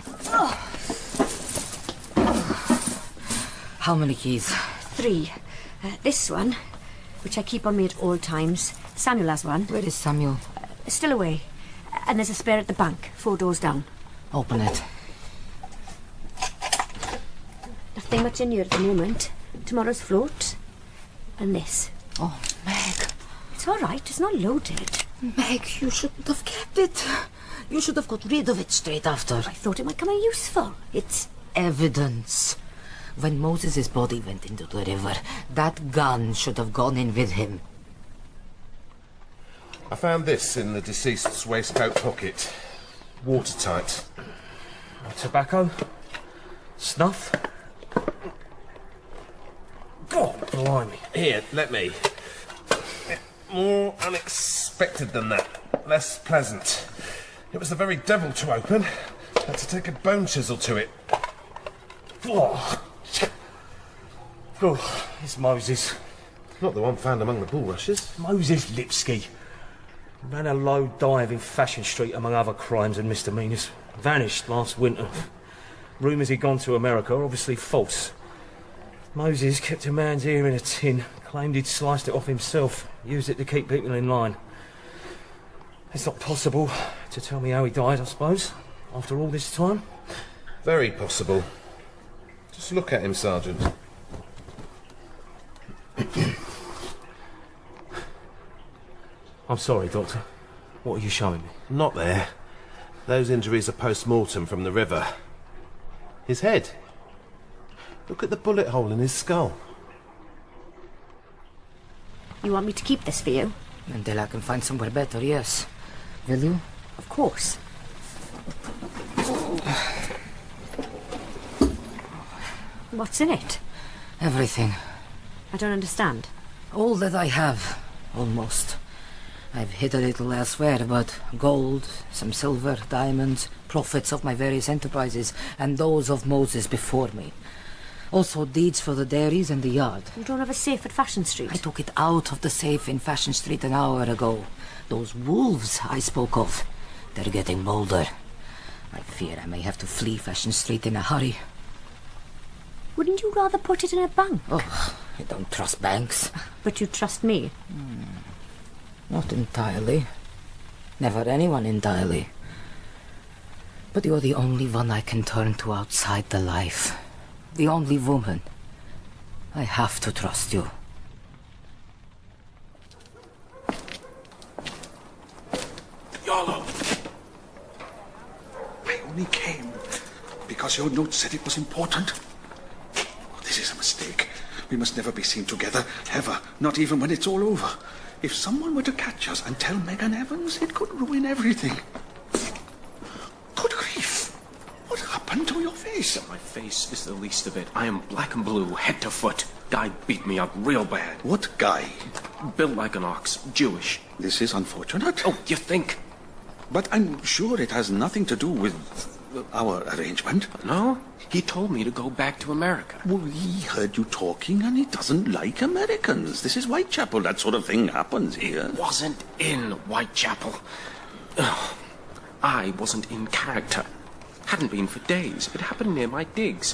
How many keys? 3. This one, which I keep on me at all times. Samuel has one. Where is Samuel? Still away. And there's a spare at the bank, 4 doors down. Open it. Nothing much in here at the moment. Tomorrow's float. And this. Oh, Meg. It's all right, it's not loaded. Meg, you shouldn't have kept it. You should have got rid of it straight after. I thought it might come in useful. It's evidence. When Moses' body went into the river, that gun should have gone in with him. I found this in the deceased's waistcoat pocket. Watertight. Tobacco? Snuff? God, blimey. Here, let me. More unexpected than that. Less pleasant. It was the very devil to open. Had to take a bone chisel to it. Oh, it's Moses. Not the one found among the bulrushes. Moses Lipski. Ran a low dive in Fashion Street among other crimes and misdemeanours. Vanished last winter. Rumours he'd gone to America are obviously false. Moses kept a man's ear in a tin, claimed he'd sliced it off himself, used it to keep people in line. It's not possible to tell me how he died, I suppose, after all this time. Very possible. Just look at him, Sergeant. I'm sorry, Doctor. What are you showing me? Not there. Those injuries are post-mortem from the river. His head. Look at the bullet hole in his skull. You want me to keep this for you? Until I can find somewhere better, yes. Will you? Of course. What's in it? Everything. I don't understand. All that I have, almost. I've hid a little elsewhere, but gold, some silver, diamonds, profits of my various enterprises, and those of Moses before me. Also deeds for the dairies and the yard. You don't have a safe at Fashion Street? I took it out of the safe in Fashion Street an hour ago. Those wolves I spoke of, they're getting bolder. I fear I may have to flee Fashion Street in a hurry. Wouldn't you rather put it in a bank? Oh, I don't trust banks. But you trust me? Not entirely. Never anyone entirely. But you're the only one I can turn to outside the life. The only woman. I have to trust you. Iolo! I only came because your note said it was important. Oh, this is a mistake. We must never be seen together, ever, not even when it's all over. If someone were to catch us and tell Megan Evans, it could ruin everything. Good grief! What happened to your face? My face is the least of it. I am black and blue, head to foot. Guy beat me up real bad. What guy? Built like an ox, Jewish. This is unfortunate. Oh, you think? But I'm sure it has nothing to do with our arrangement. No? He told me to go back to America. Well, he heard you talking and he doesn't like Americans. This is Whitechapel. That sort of thing happens here. Wasn't in Whitechapel. Ugh. I wasn't in character. Hadn't been for days. It happened near my digs.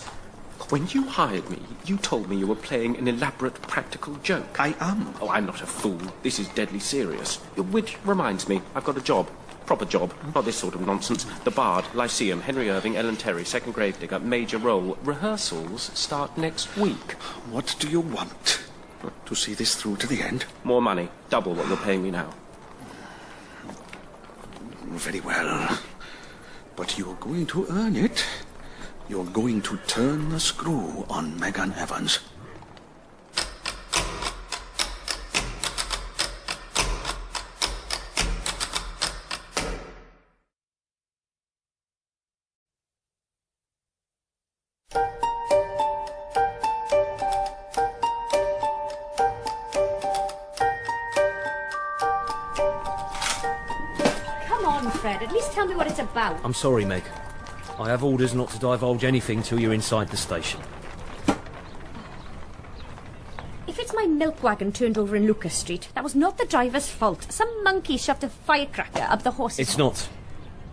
When you hired me, you told me you were playing an elaborate practical joke. I am. Oh, I'm not a fool. This is deadly serious. Which reminds me, I've got a job. Proper job. Not this sort of nonsense. The Bard, Lyceum, Henry Irving, Ellen Terry, Second Gravedigger, Major Role. Rehearsals start next week. What do you want? To see this through to the end? More money. Double what you're paying me now. Very well. But you're going to earn it. You're going to turn the screw on Megan Evans. Fred, at least tell me what it's about. I'm sorry, Meg. I have orders not to divulge anything till you're inside the station. If it's my milk wagon turned over in Lucas Street, that was not the driver's fault. Some monkey shoved a firecracker up the horse's It's not.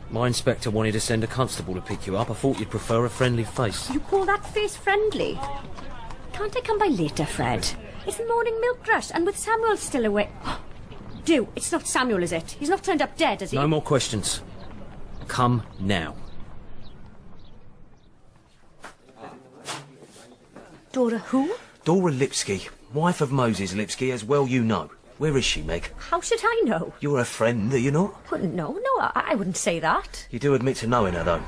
My inspector wanted to send a constable to pick you up. I thought you'd prefer a friendly face. You call that face friendly? Can't I come by later, Fred? It's the morning milk rush, and with Samuel still away... Do, it's not Samuel, is it? He's not turned up dead, has he? No more questions. Come now. Dora who? Dora Lipski, wife of Moses Lipski, as well you know. Where is she, Meg? How should I know? You're her friend, are you not? Well, no, I wouldn't say that. You do admit to knowing her, though.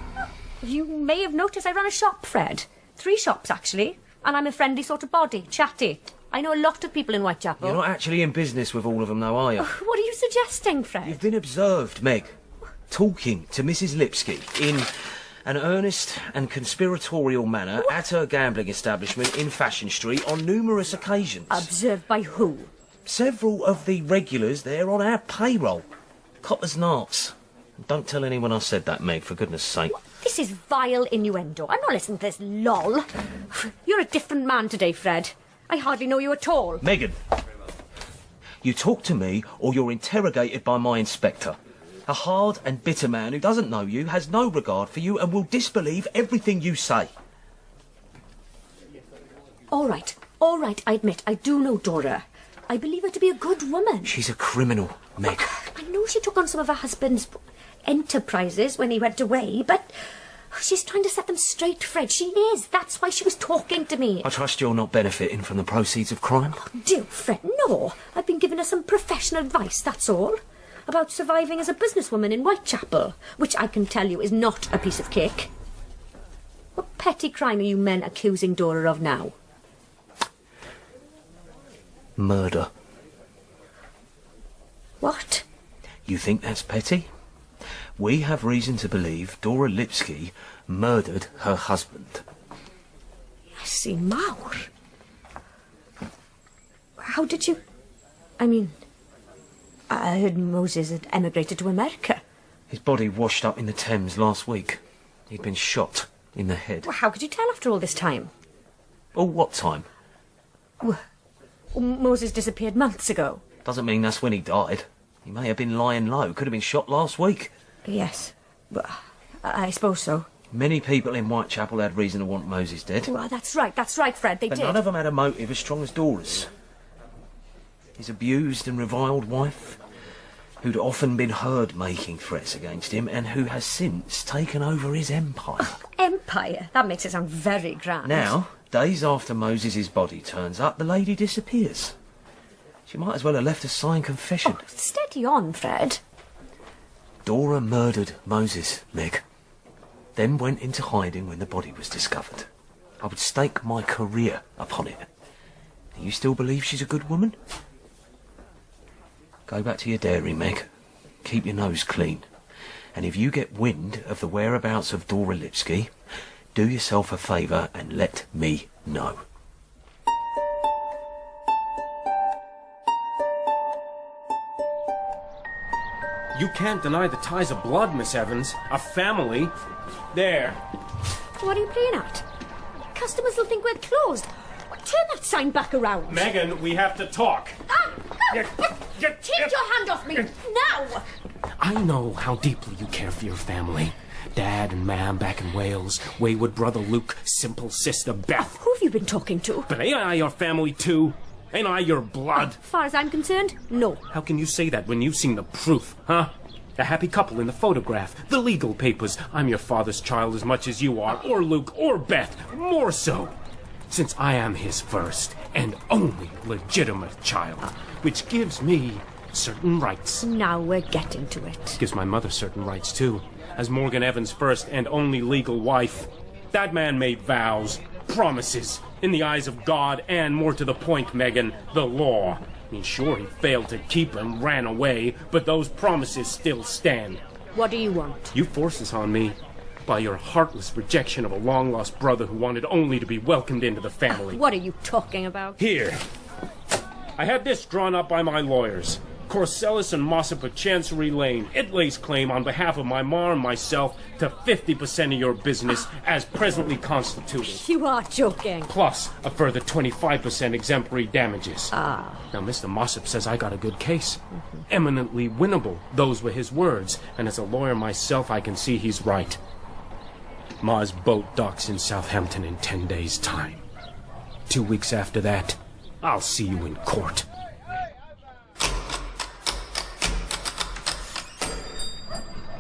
You may have noticed I run a shop, Fred. 3 shops, actually. And I'm a friendly sort of body, chatty. I know a lot of people in Whitechapel. You're not actually in business with all of them, though, are you? What are you suggesting, Fred? You've been observed, Meg, talking to Mrs. Lipski in an earnest and conspiratorial manner at her gambling establishment in Fashion Street on numerous occasions. Observed by who? Several of the regulars there on our payroll. Coppers narts. Don't tell anyone I said that, Meg, for goodness sake. This is vile innuendo. I'm not listening to this lol. You're a different man today, Fred. I hardly know you at all. Megan, you talk to me or you're interrogated by my inspector. A hard and bitter man who doesn't know you, has no regard for you and will disbelieve everything you say. All right, I admit, I do know Dora. I believe her to be a good woman. She's a criminal, Meg. I know she took on some of her husband's enterprises when he went away, but she's trying to set them straight, Fred. She is. That's why she was talking to me. I trust you're not benefiting from the proceeds of crime. Oh, do, Fred, no. I've been giving her some professional advice, that's all. About surviving as a businesswoman in Whitechapel, which I can tell you is not a piece of cake. What petty crime are you men accusing Dora of now? Murder. What? You think that's petty? We have reason to believe Dora Lipski murdered her husband. Iesu Mawr. How did you... I mean, I heard Moses had emigrated to America. His body washed up in the Thames last week. He'd been shot in the head. Well, how could you tell after all this time? All what time? Well, Moses disappeared months ago. Doesn't mean that's when he died. He may have been lying low. Could have been shot last week. Yes, but I suppose so. Many people in Whitechapel had reason to want Moses dead. Well, that's right, Fred, they but did. None of them had a motive as strong as Dora's. His abused and reviled wife, who'd often been heard making threats against him and who has since taken over his empire. Empire? That makes it sound very grand. Now, days after Moses's body turns up, the lady disappears. She might as well have left a signed confession. Oh, steady on, Fred. Dora murdered Moses, Meg. Then went into hiding when the body was discovered. I would stake my career upon it. Do you still believe she's a good woman? Go back to your dairy, Meg. Keep your nose clean. And if you get wind of the whereabouts of Dora Lipski, do yourself a favour and let me know. You can't deny the ties of blood, Miss Evans. A family. There. What are you playing at? Customers will think we're closed. Turn that sign back around. Megan, we have to talk. Take your hand off me, now! I know how deeply you care for your family. Dad and Mam back in Wales, wayward brother Luke, simple sister Beth. Who have you been talking to? But ain't I your family too? Ain't I your blood? As far as I'm concerned, no. How can you say that when you've seen the proof, huh? The happy couple in the photograph, the legal papers. I'm your father's child as much as you are, or Luke, or Beth, more so. Since I am his first and only legitimate child, which gives me certain rights. Now we're getting to it. Gives my mother certain rights, too. As Morgan Evans' first and only legal wife. That man made vows, promises, in the eyes of God and, more to the point, Megan, the law. I mean, sure, he failed to keep them, ran away, but those promises still stand. What do you want? You forced this on me by your heartless rejection of a long-lost brother who wanted only to be welcomed into the family. What are you talking about? Here. I had this drawn up by my lawyers. Corsellis and Mossop of Chancery Lane. It lays claim on behalf of my ma and myself to 50% of your business as presently constituted. You are joking. Plus a further 25% exemplary damages. Ah. Now, Mr. Mossop says I got a good case. Eminently winnable. Those were his words. And as a lawyer myself, I can see he's right. Ma's boat docks in Southampton in 10 days' time. 2 weeks after that, I'll see you in court.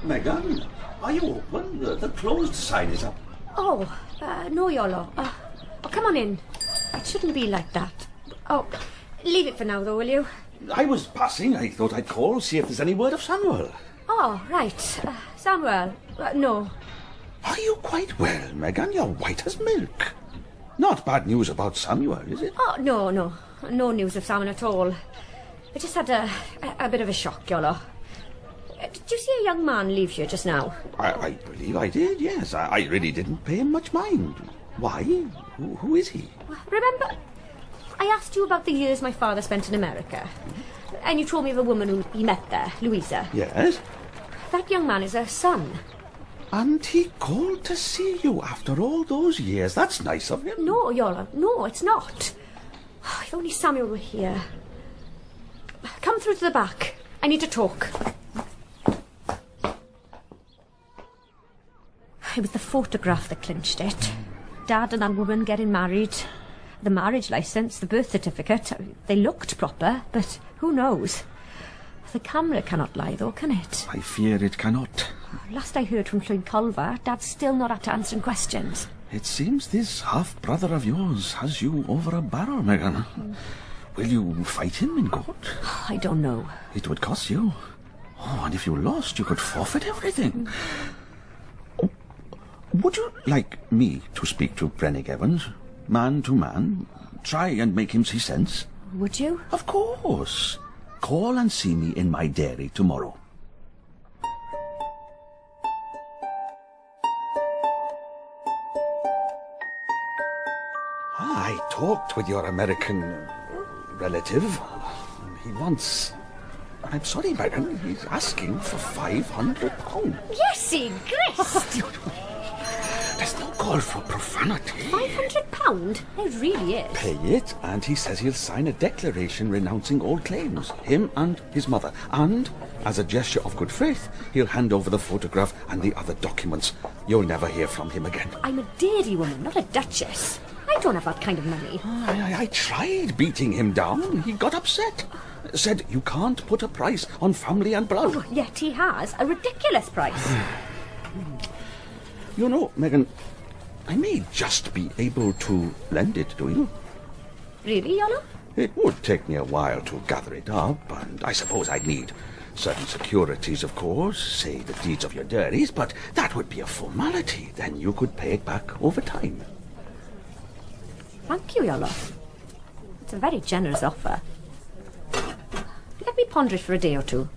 Megan, are you open? The closed sign is up. Oh, no, Iolo. Come on in. It shouldn't be like that. Oh, leave it for now, though, will you? I was passing. I thought I'd call, see if there's any word of Samuel. Oh, right. Samuel, no. Are you quite well, Megan? You're white as milk. Not bad news about Samuel, is it? Oh, no. No news of Samuel at all. I just had a bit of a shock, Iolo. Did you see a young man leave here just now? I believe I did, yes. I really didn't pay him much mind. Why? Who is he? Remember, I asked you about the years my father spent in America. And you told me of a woman who he met there, Louisa. Yes? That young man is her son. And he called to see you after all those years. That's nice of him. No, Iolo, no, it's not. If only Samuel were here. Come through to the back. I need to talk. It was the photograph that clinched it. Dad and that woman getting married. The marriage licence, the birth certificate. They looked proper, but who knows? The camera cannot lie, though, can it? I fear it cannot. Last I heard from Llwyn Culver, Dad's still not at answering questions. It seems this half-brother of yours has you over a barrel, Megan. Will you fight him in court? I don't know. It would cost you. Oh, and if you lost, you could forfeit everything. Would you like me to speak to Brennig Evans, man to man? Try and make him see sense? Would you? Of course. Call and see me in my dairy tomorrow. I talked with your American relative. He wants... I'm sorry, Megan, he's asking for £500. Yes, he grist! There's no call for profanity. £500? There really is. Pay it, and he says he'll sign a declaration renouncing all claims, him and his mother. And, as a gesture of good faith, he'll hand over the photograph and the other documents. You'll never hear from him again. I'm a dairy woman, not a duchess. I don't have that kind of money. I tried beating him down. He got upset. Said you can't put a price on family and blood. Oh, yet he has a ridiculous price. You know, Megan, I may just be able to lend it to you. Really, Iolo? It would take me a while to gather it up, and I suppose I'd need certain securities, of course, say the deeds of your dairies, but that would be a formality. Then you could pay it back over time. Thank you, Iolo. It's a very generous offer. Let me ponder it for a day or two.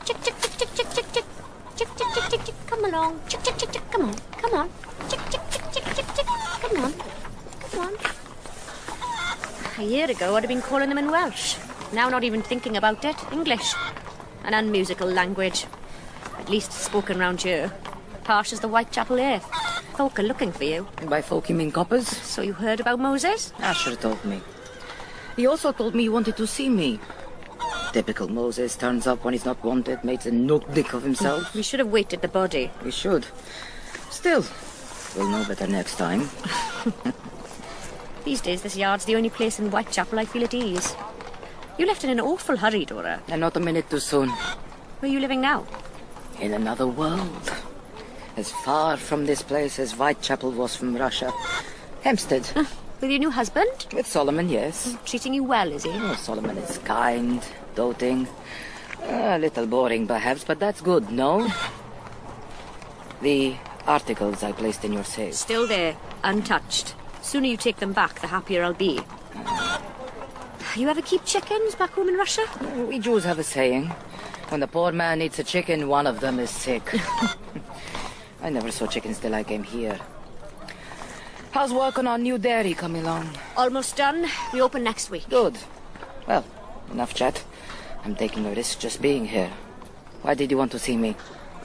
Chick, chick, chick, chick, chick, chick, chick. Chick, chick, chick, chick, chick. Come along. Chick, chick, chick, chick. Come on. Come on. Chick, chick, chick, chick, chick, chick. Come on. Come on. A year ago, I'd have been calling them in Welsh. Now not even thinking about it. English. An unmusical language. At least spoken round here. Harsh as the Whitechapel air. Folk are looking for you. And by folk you mean coppers? So you heard about Moses? Asher told me. He also told me he wanted to see me. Typical Moses turns up when he's not wanted, makes a nutdick of himself. We should have waited the body. We should. Still, we'll know better next time. These days, this yard's the only place in Whitechapel I feel at ease. You left in an awful hurry, Dora. And not a minute too soon. Where are you living now? In another world. As far from this place as Whitechapel was from Russia. Hampstead. With your new husband? With Solomon, yes. Treating you well, is he? Oh, Solomon is kind, doting. A little boring, perhaps, but that's good, no? The articles I placed in your safe. Still there, untouched. Sooner you take them back, the happier I'll be. You ever keep chickens back home in Russia? We Jews have a saying. When the poor man eats a chicken, one of them is sick. I never saw chickens till I came here. How's work on our new dairy coming along? Almost done. We open next week. Good. Well, enough chat. I'm taking a risk just being here. Why did you want to see me?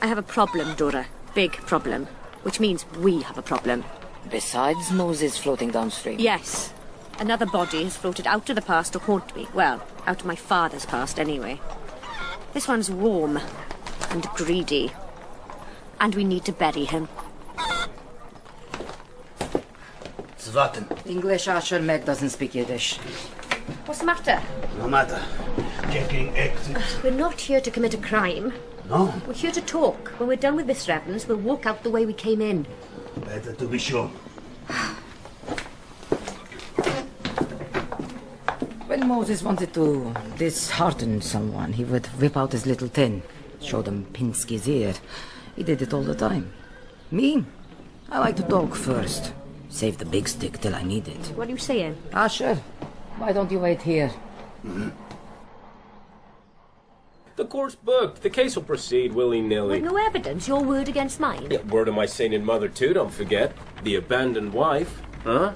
I have a problem, Dora. Big problem. Which means we have a problem. Besides Moses floating downstream? Yes. Another body has floated out of the past to haunt me. Well, out of my father's past, anyway. This one's warm and greedy. And we need to bury him. Zvaten. English, Asher. Meg doesn't speak Yiddish. What's the matter? No matter. Checking exits. We're not here to commit a crime. No? We're here to talk. When we're done with this reverence, we'll walk out the way we came in. Better to be sure. When Moses wanted to dishearten someone, he would whip out his little tin, show them Pinsky's ear. He did it all the time. Me? I like to talk first. Save the big stick till I need it. What are you saying? Asher, why don't you wait here? The court's booked. The case will proceed willy-nilly. With no evidence, your word against mine. Yeah, word of my sainted mother, too, don't forget. The abandoned wife. Huh?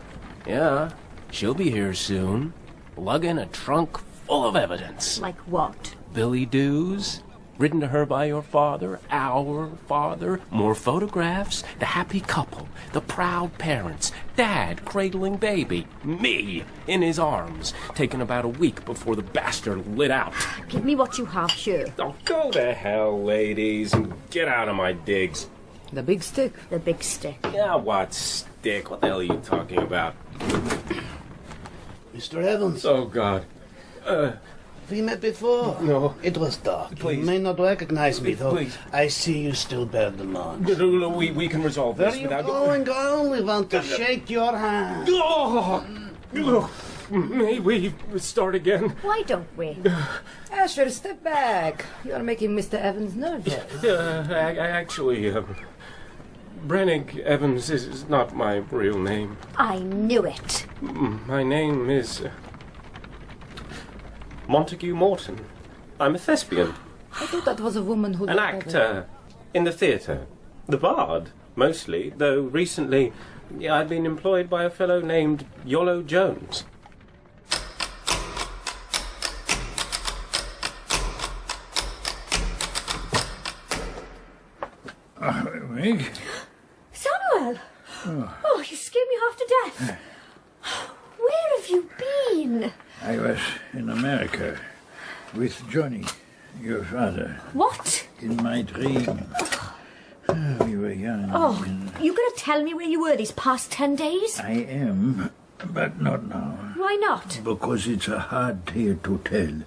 Yeah. She'll be here soon. Lugging a trunk full of evidence. Like what? Billy Doos. Written to her by your father, our father, more photographs, the happy couple, the proud parents, Dad cradling baby, me in his arms, taken about a week before the bastard lit out. Give me what you have here. Oh, go to hell, ladies, and get out of my digs. The big stick? The big stick. Yeah, what stick? What the hell are you talking about? Mr. Evans. Oh, God. We met before. No. It was dark. Please. You may not recognize me, though. Please. I see you still bear the marks. No, we can resolve this Where are you without... going? I only want to shake your hand. May we start again? Why don't we? Asher, step back. You're making Mr. Evans nervous. Actually, Brennig Evans is not my real name. I knew it. My name is... Montague Morton. I'm a thespian. I thought that was a woman who... An actor in the theatre. The bard, mostly, though recently I've been employed by a fellow named Iolo Jones. Meg? Samuel! Oh, you scared me half to death. Where have you been? I was in America with Johnny, your father. What? In my dream. We were young. Oh, you going to tell me where you were these past 10 days? I am, but not now. Why not? Because it's a hard tale to tell,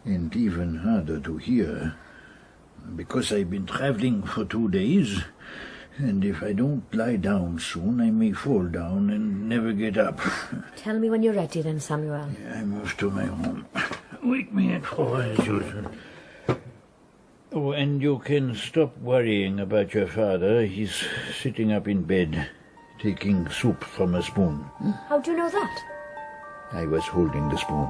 and even harder to hear. Because I've been travelling for 2 days, and if I don't lie down soon, I may fall down and never get up. Tell me when you're ready then, Samuel. I'm off to my home. Wake me at 4 as usual. Oh, and you can stop worrying about your father. He's sitting up in bed, taking soup from a spoon. How do you know that? I was holding the spoon.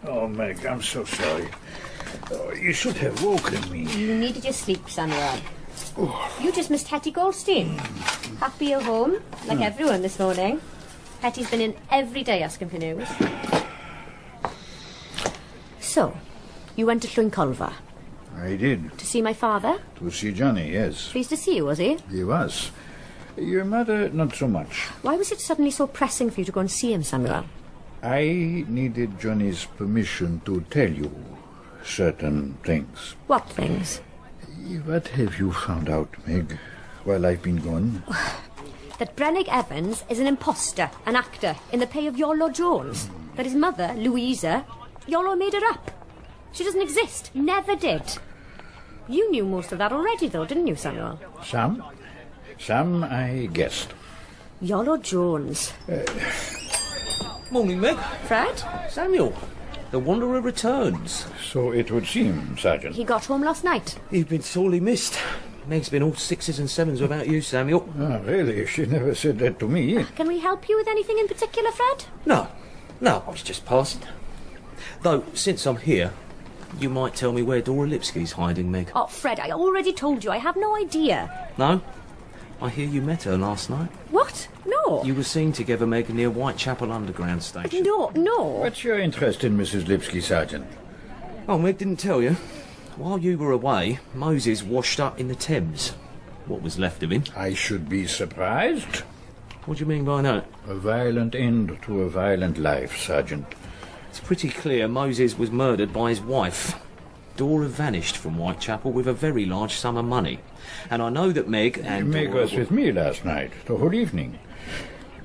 Oh, Meg, I'm so sorry. Oh, you should have woken me. You needed your sleep, Samuel. You just missed Hetty Goldstein. Happy you're home, like everyone this morning. Hetty's been in every day asking for news. So, you went to Llwyncolfa? I did. To see my father? To see Johnny, yes. Pleased to see you, was he? He was. Your mother, not so much. Why was it suddenly so pressing for you to go and see him, Samuel? I needed Johnny's permission to tell you certain things. What things? What have you found out, Meg, while I've been gone? That Brennig Evans is an imposter, an actor, in the pay of Iolo Jones. That his mother, Louisa, Iolo made her up. She doesn't exist. Never did. You knew most of that already, though, didn't you, Samuel? Some I guessed. Iolo Jones. Morning, Meg. Fred? Samuel. The Wanderer returns. So it would seem, Sergeant. He got home last night. You've been sorely missed. Meg's been all 6s and 7s without you, Samuel. Oh, really? She never said that to me. Can we help you with anything in particular, Fred? No, I was just passing. Though, since I'm here, you might tell me where Dora Lipski's hiding, Meg. Oh, Fred, I already told you. I have no idea. No? I hear you met her last night. What? No. You were seen together, Meg, near Whitechapel Underground Station. No. What's your interest in Mrs. Lipski, Sergeant? Oh, Meg didn't tell you. While you were away, Moses washed up in the Thames. What was left of him. I should be surprised. What do you mean by that? A violent end to a violent life, Sergeant. It's pretty clear Moses was murdered by his wife. Dora vanished from Whitechapel with a very large sum of money. And I know that Meg and Meg Dora was with me last night, the whole evening.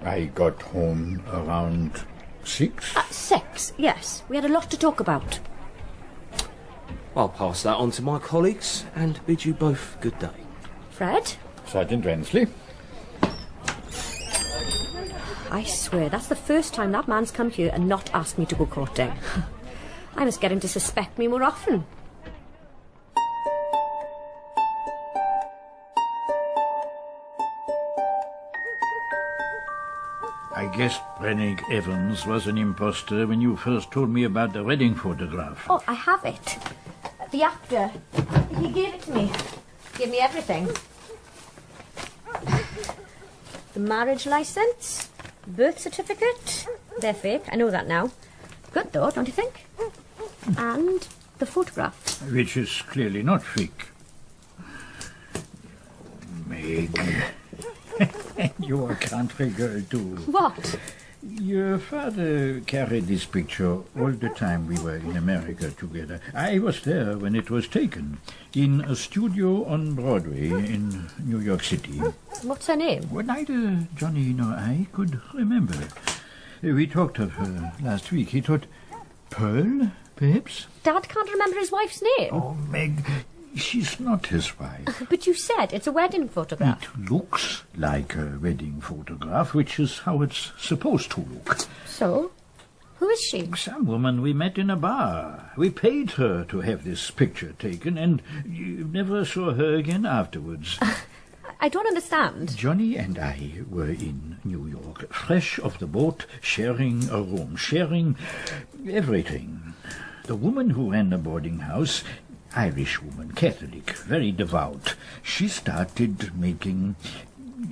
I got home around 6. 6, yes. We had a lot to talk about. I'll pass that on to my colleagues and bid you both good day. Fred? Sergeant Wensley? I swear, that's the first time that man's come here and not asked me to go courting. I must get him to suspect me more often. I guessed Brennig Evans was an imposter when you first told me about the wedding photograph. Oh, I have it. The actor, he gave it to me. Gave me everything. The marriage licence, birth certificate. They're fake, I know that now. Good though, don't you think? And the photograph. Which is clearly not fake. Meg. You're a country girl too. What? Your father carried this picture all the time we were in America together. I was there when it was taken, in a studio on Broadway in New York City. What's her name? Well, neither Johnny nor I could remember. We talked of her last week. He thought, Pearl, perhaps? Dad can't remember his wife's name. Oh, Meg, she's not his wife. But you said it's a wedding photograph. It looks like a wedding photograph, which is how it's supposed to look. So? Who is she? Some woman we met in a bar. We paid her to have this picture taken, and you never saw her again afterwards. I don't understand. Johnny and I were in New York, fresh off the boat, sharing a room, sharing everything. The woman who ran the boarding house, Irish woman, Catholic, very devout, she started making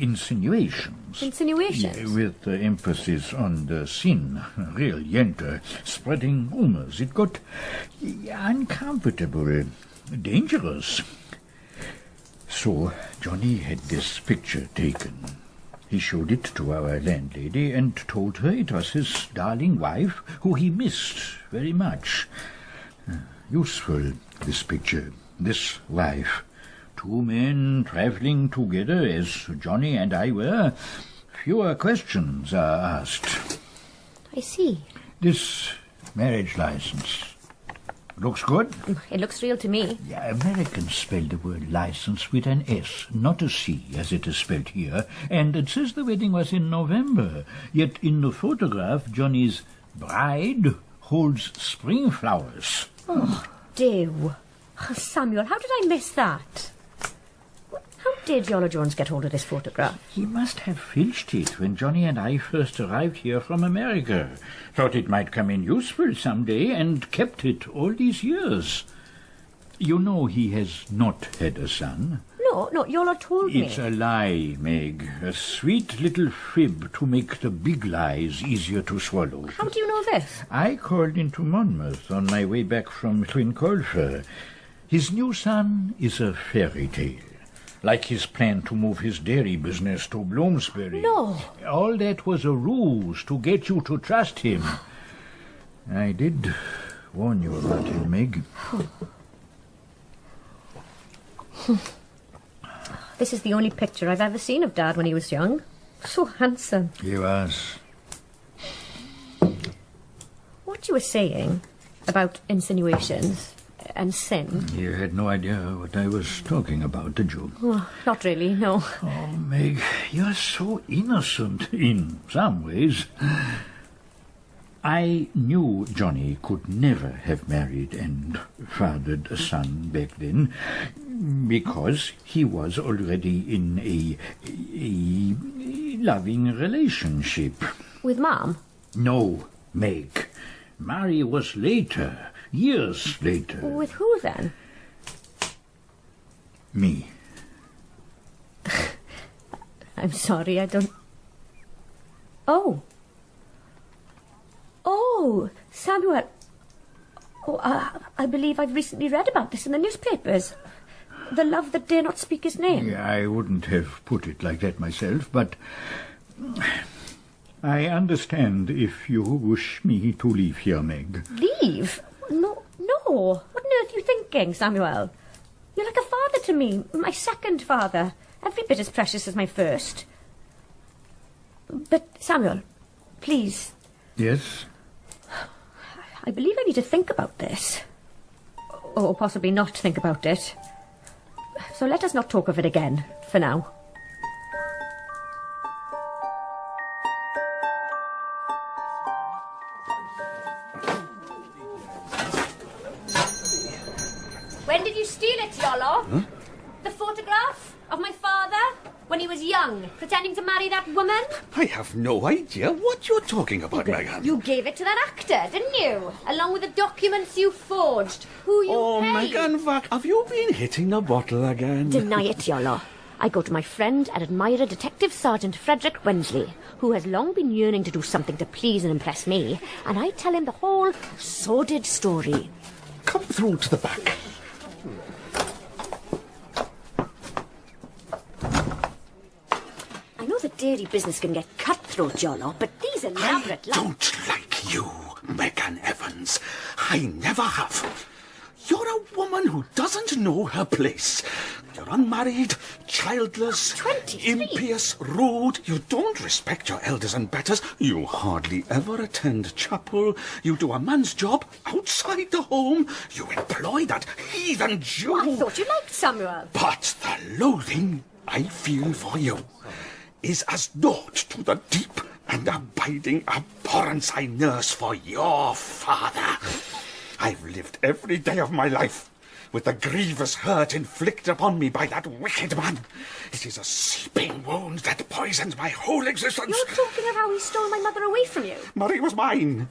insinuations. Insinuations? With emphasis on the sin. Real yenter. Spreading rumors. It got uncomfortable. Dangerous. So Johnny had this picture taken. He showed it to our landlady and told her it was his darling wife, who he missed very much. Useful, this picture, this wife. Two men travelling together, as Johnny and I were. Fewer questions are asked. I see. This marriage license. Looks good? It looks real to me. Yeah, Americans spell the word license with an S, not a C, as it is spelled here. And it says the wedding was in November. Yet in the photograph, Johnny's bride holds spring flowers. Oh, dear. Samuel, how did I miss that? How did Iolo Jones get hold of this photograph? He must have filched it when Johnny and I first arrived here from America. Thought it might come in useful someday and kept it all these years. You know he has not had a son. No, Iolo told me. It's a lie, Meg. A sweet little fib to make the big lies easier to swallow. How do you know this? I called into Monmouth on my way back from Llwyncolfer. His new son is a fairy tale. Like his plan to move his dairy business to Bloomsbury. No. All that was a ruse to get you to trust him. I did warn you about him, Meg. This is the only picture I've ever seen of Dad when he was young. So handsome. He was. What you were saying about insinuations and sin... You had no idea what I was talking about, did you? Oh, not really, no. Oh, Meg, you're so innocent in some ways. I knew Johnny could never have married and fathered a son back then because he was already in a loving relationship. With Mom? No, Meg. Mary was later. Years later. With who, then? Me. I'm sorry, I don't... Oh, Samuel. Oh, I believe I've recently read about this in the newspapers. The love that dare not speak his name. Yeah, I wouldn't have put it like that myself, but... I understand if you wish me to leave here, Meg. Leave? No. What on earth are you thinking, Samuel? You're like a father to me, my second father. Every bit as precious as my first. But, Samuel, please. Yes? I believe I need to think about this. Or possibly not think about it. So let us not talk of it again, for now. When did you steal it, Iolo? Huh? The photograph of my father when he was young, pretending to marry that woman? I have no idea what you're talking about, Megan. You gave it to that actor, didn't you? Along with the documents you forged. Who you paid. Megan, have you been hitting the bottle again? Deny it, Iolo. I go to my friend and admirer Detective Sergeant Frederick Wensley, who has long been yearning to do something to please and impress me, and I tell him the whole sordid story. Come through to the back. I know the dairy business can get cutthroat, Iolo, but these elaborate... I don't like you, Megan Evans. I never have. You're a woman who doesn't know her place. You're unmarried, childless, 23. impious, rude. You don't respect your elders and betters. You hardly ever attend chapel. You do a man's job outside the home. You employ that heathen Jew. I thought you liked Samuel. But the loathing I feel for you is as naught to the deep and abiding abhorrence I nurse for your father. I've lived every day of my life with the grievous hurt inflicted upon me by that wicked man. It is a seeping wound that poisons my whole existence. You're talking of how he stole my mother away from you. Marie was mine.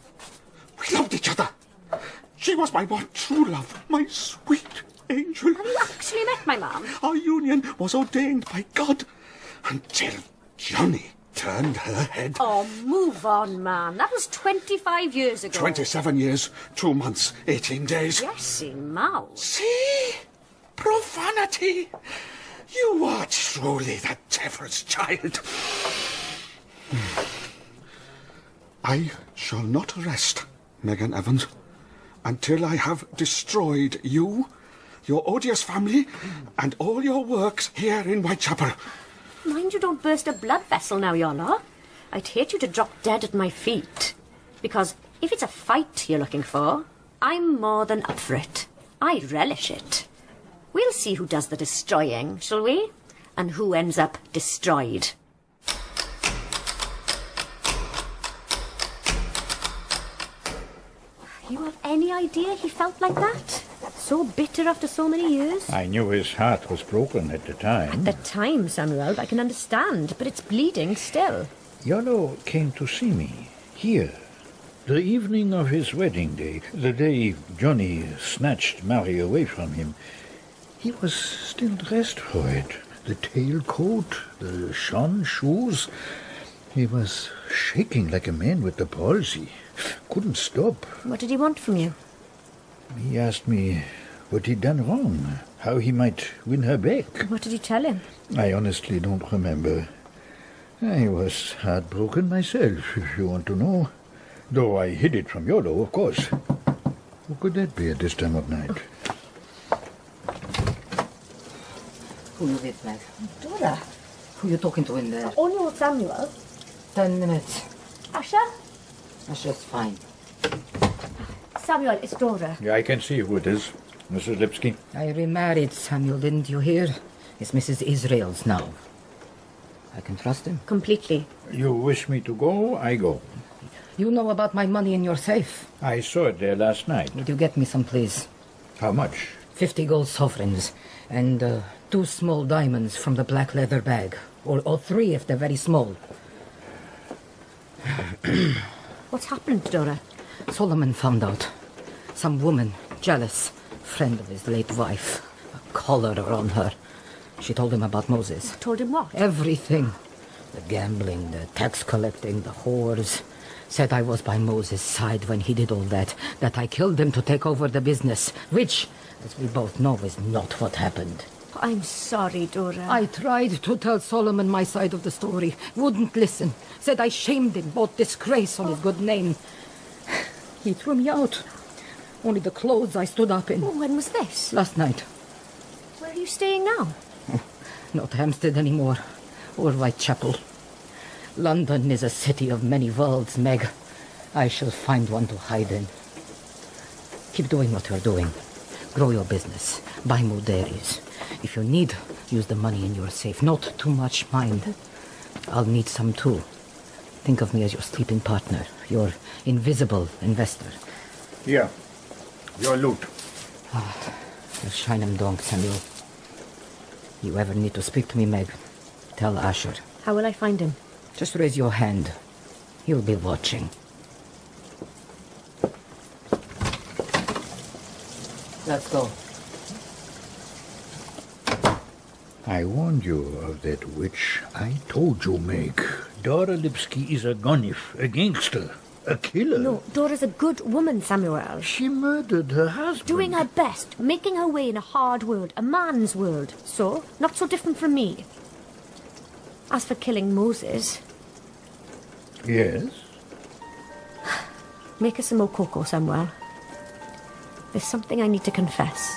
We loved each other. She was my one true love, my sweet angel. Have you actually met my mum? Our union was ordained by God. until Johnny turned her head. Oh, move on, man. That was 25 years ago. 27 years, 2 months, 18 days. Jessie Mouse. See? Profanity. You are truly the devil's child. I shall not rest, Megan Evans, until I have destroyed you, your odious family, and all your works here in Whitechapel. Mind you don't burst a blood vessel now, Iolo. I'd hate you to drop dead at my feet. Because if it's a fight you're looking for, I'm more than up for it. I relish it. We'll see who does the destroying, shall we? And who ends up destroyed. You have any idea he felt like that? So bitter after so many years? I knew his heart was broken at the time. At the time, Samuel, I can understand, but it's bleeding still. Iolo came to see me, here. The evening of his wedding day, the day Johnny snatched Mary away from him. He was still dressed for it. The tailcoat, the shone shoes. He was shaking like a man with the palsy. Couldn't stop. What did he want from you? He asked me what he'd done wrong, how he might win her back. What did you tell him? I honestly don't remember. I was heartbroken myself, if you want to know. Though I hid it from Iolo, of course. Who could that be at this time of night? Who you with, Meg? Dora. Who you talking to in there? Only old Samuel. 10 minutes. Asha? That's just fine. Samuel, it's Dora. Yeah, I can see who it is. Mrs. Lipski. I remarried Samuel, didn't you hear? It's Mrs. Israel's now. I can trust him. Completely. You wish me to go, I go. You know about my money in your safe? I saw it there last night. Would you get me some, please? How much? 50 gold sovereigns. And 2 small diamonds from the black leather bag. Or 3 if they're very small. What's happened, Dora? Solomon found out. Some woman, jealous, friend of his late wife. A collar on her. She told him about Moses. Told him what? Everything. The gambling, the tax collecting, the whores. Said I was by Moses' side when he did all that. That I killed him to take over the business. Which, as we both know, is not what happened. I'm sorry, Dora. I tried to tell Solomon my side of the story. Wouldn't listen. Said I shamed him, brought disgrace on his good name. He threw me out. Only the clothes I stood up in. When was this? Last night. Where are you staying now? Not Hampstead anymore. Or Whitechapel. London is a city of many worlds, Meg. I shall find one to hide in. Keep doing what you're doing. Grow your business. Buy more dairies. If you need, use the money in your safe. Not too much, mind. I'll need some too. Think of me as your sleeping partner. Your invisible investor. Here. Your loot. Your Shinem Donk, Samuel. You ever need to speak to me, Meg, tell Asher. How will I find him? Just raise your hand. He'll be watching. Let's go. I warned you of that witch. I told you, Meg. Dora Lipski is a gonif, a gangster, a killer. No, Dora's a good woman, Samuel. She murdered her husband. Doing her best, making her way in a hard world, a man's world. So, not so different from me. As for killing Moses... Yes? Make us some more cocoa, Samuel. There's something I need to confess.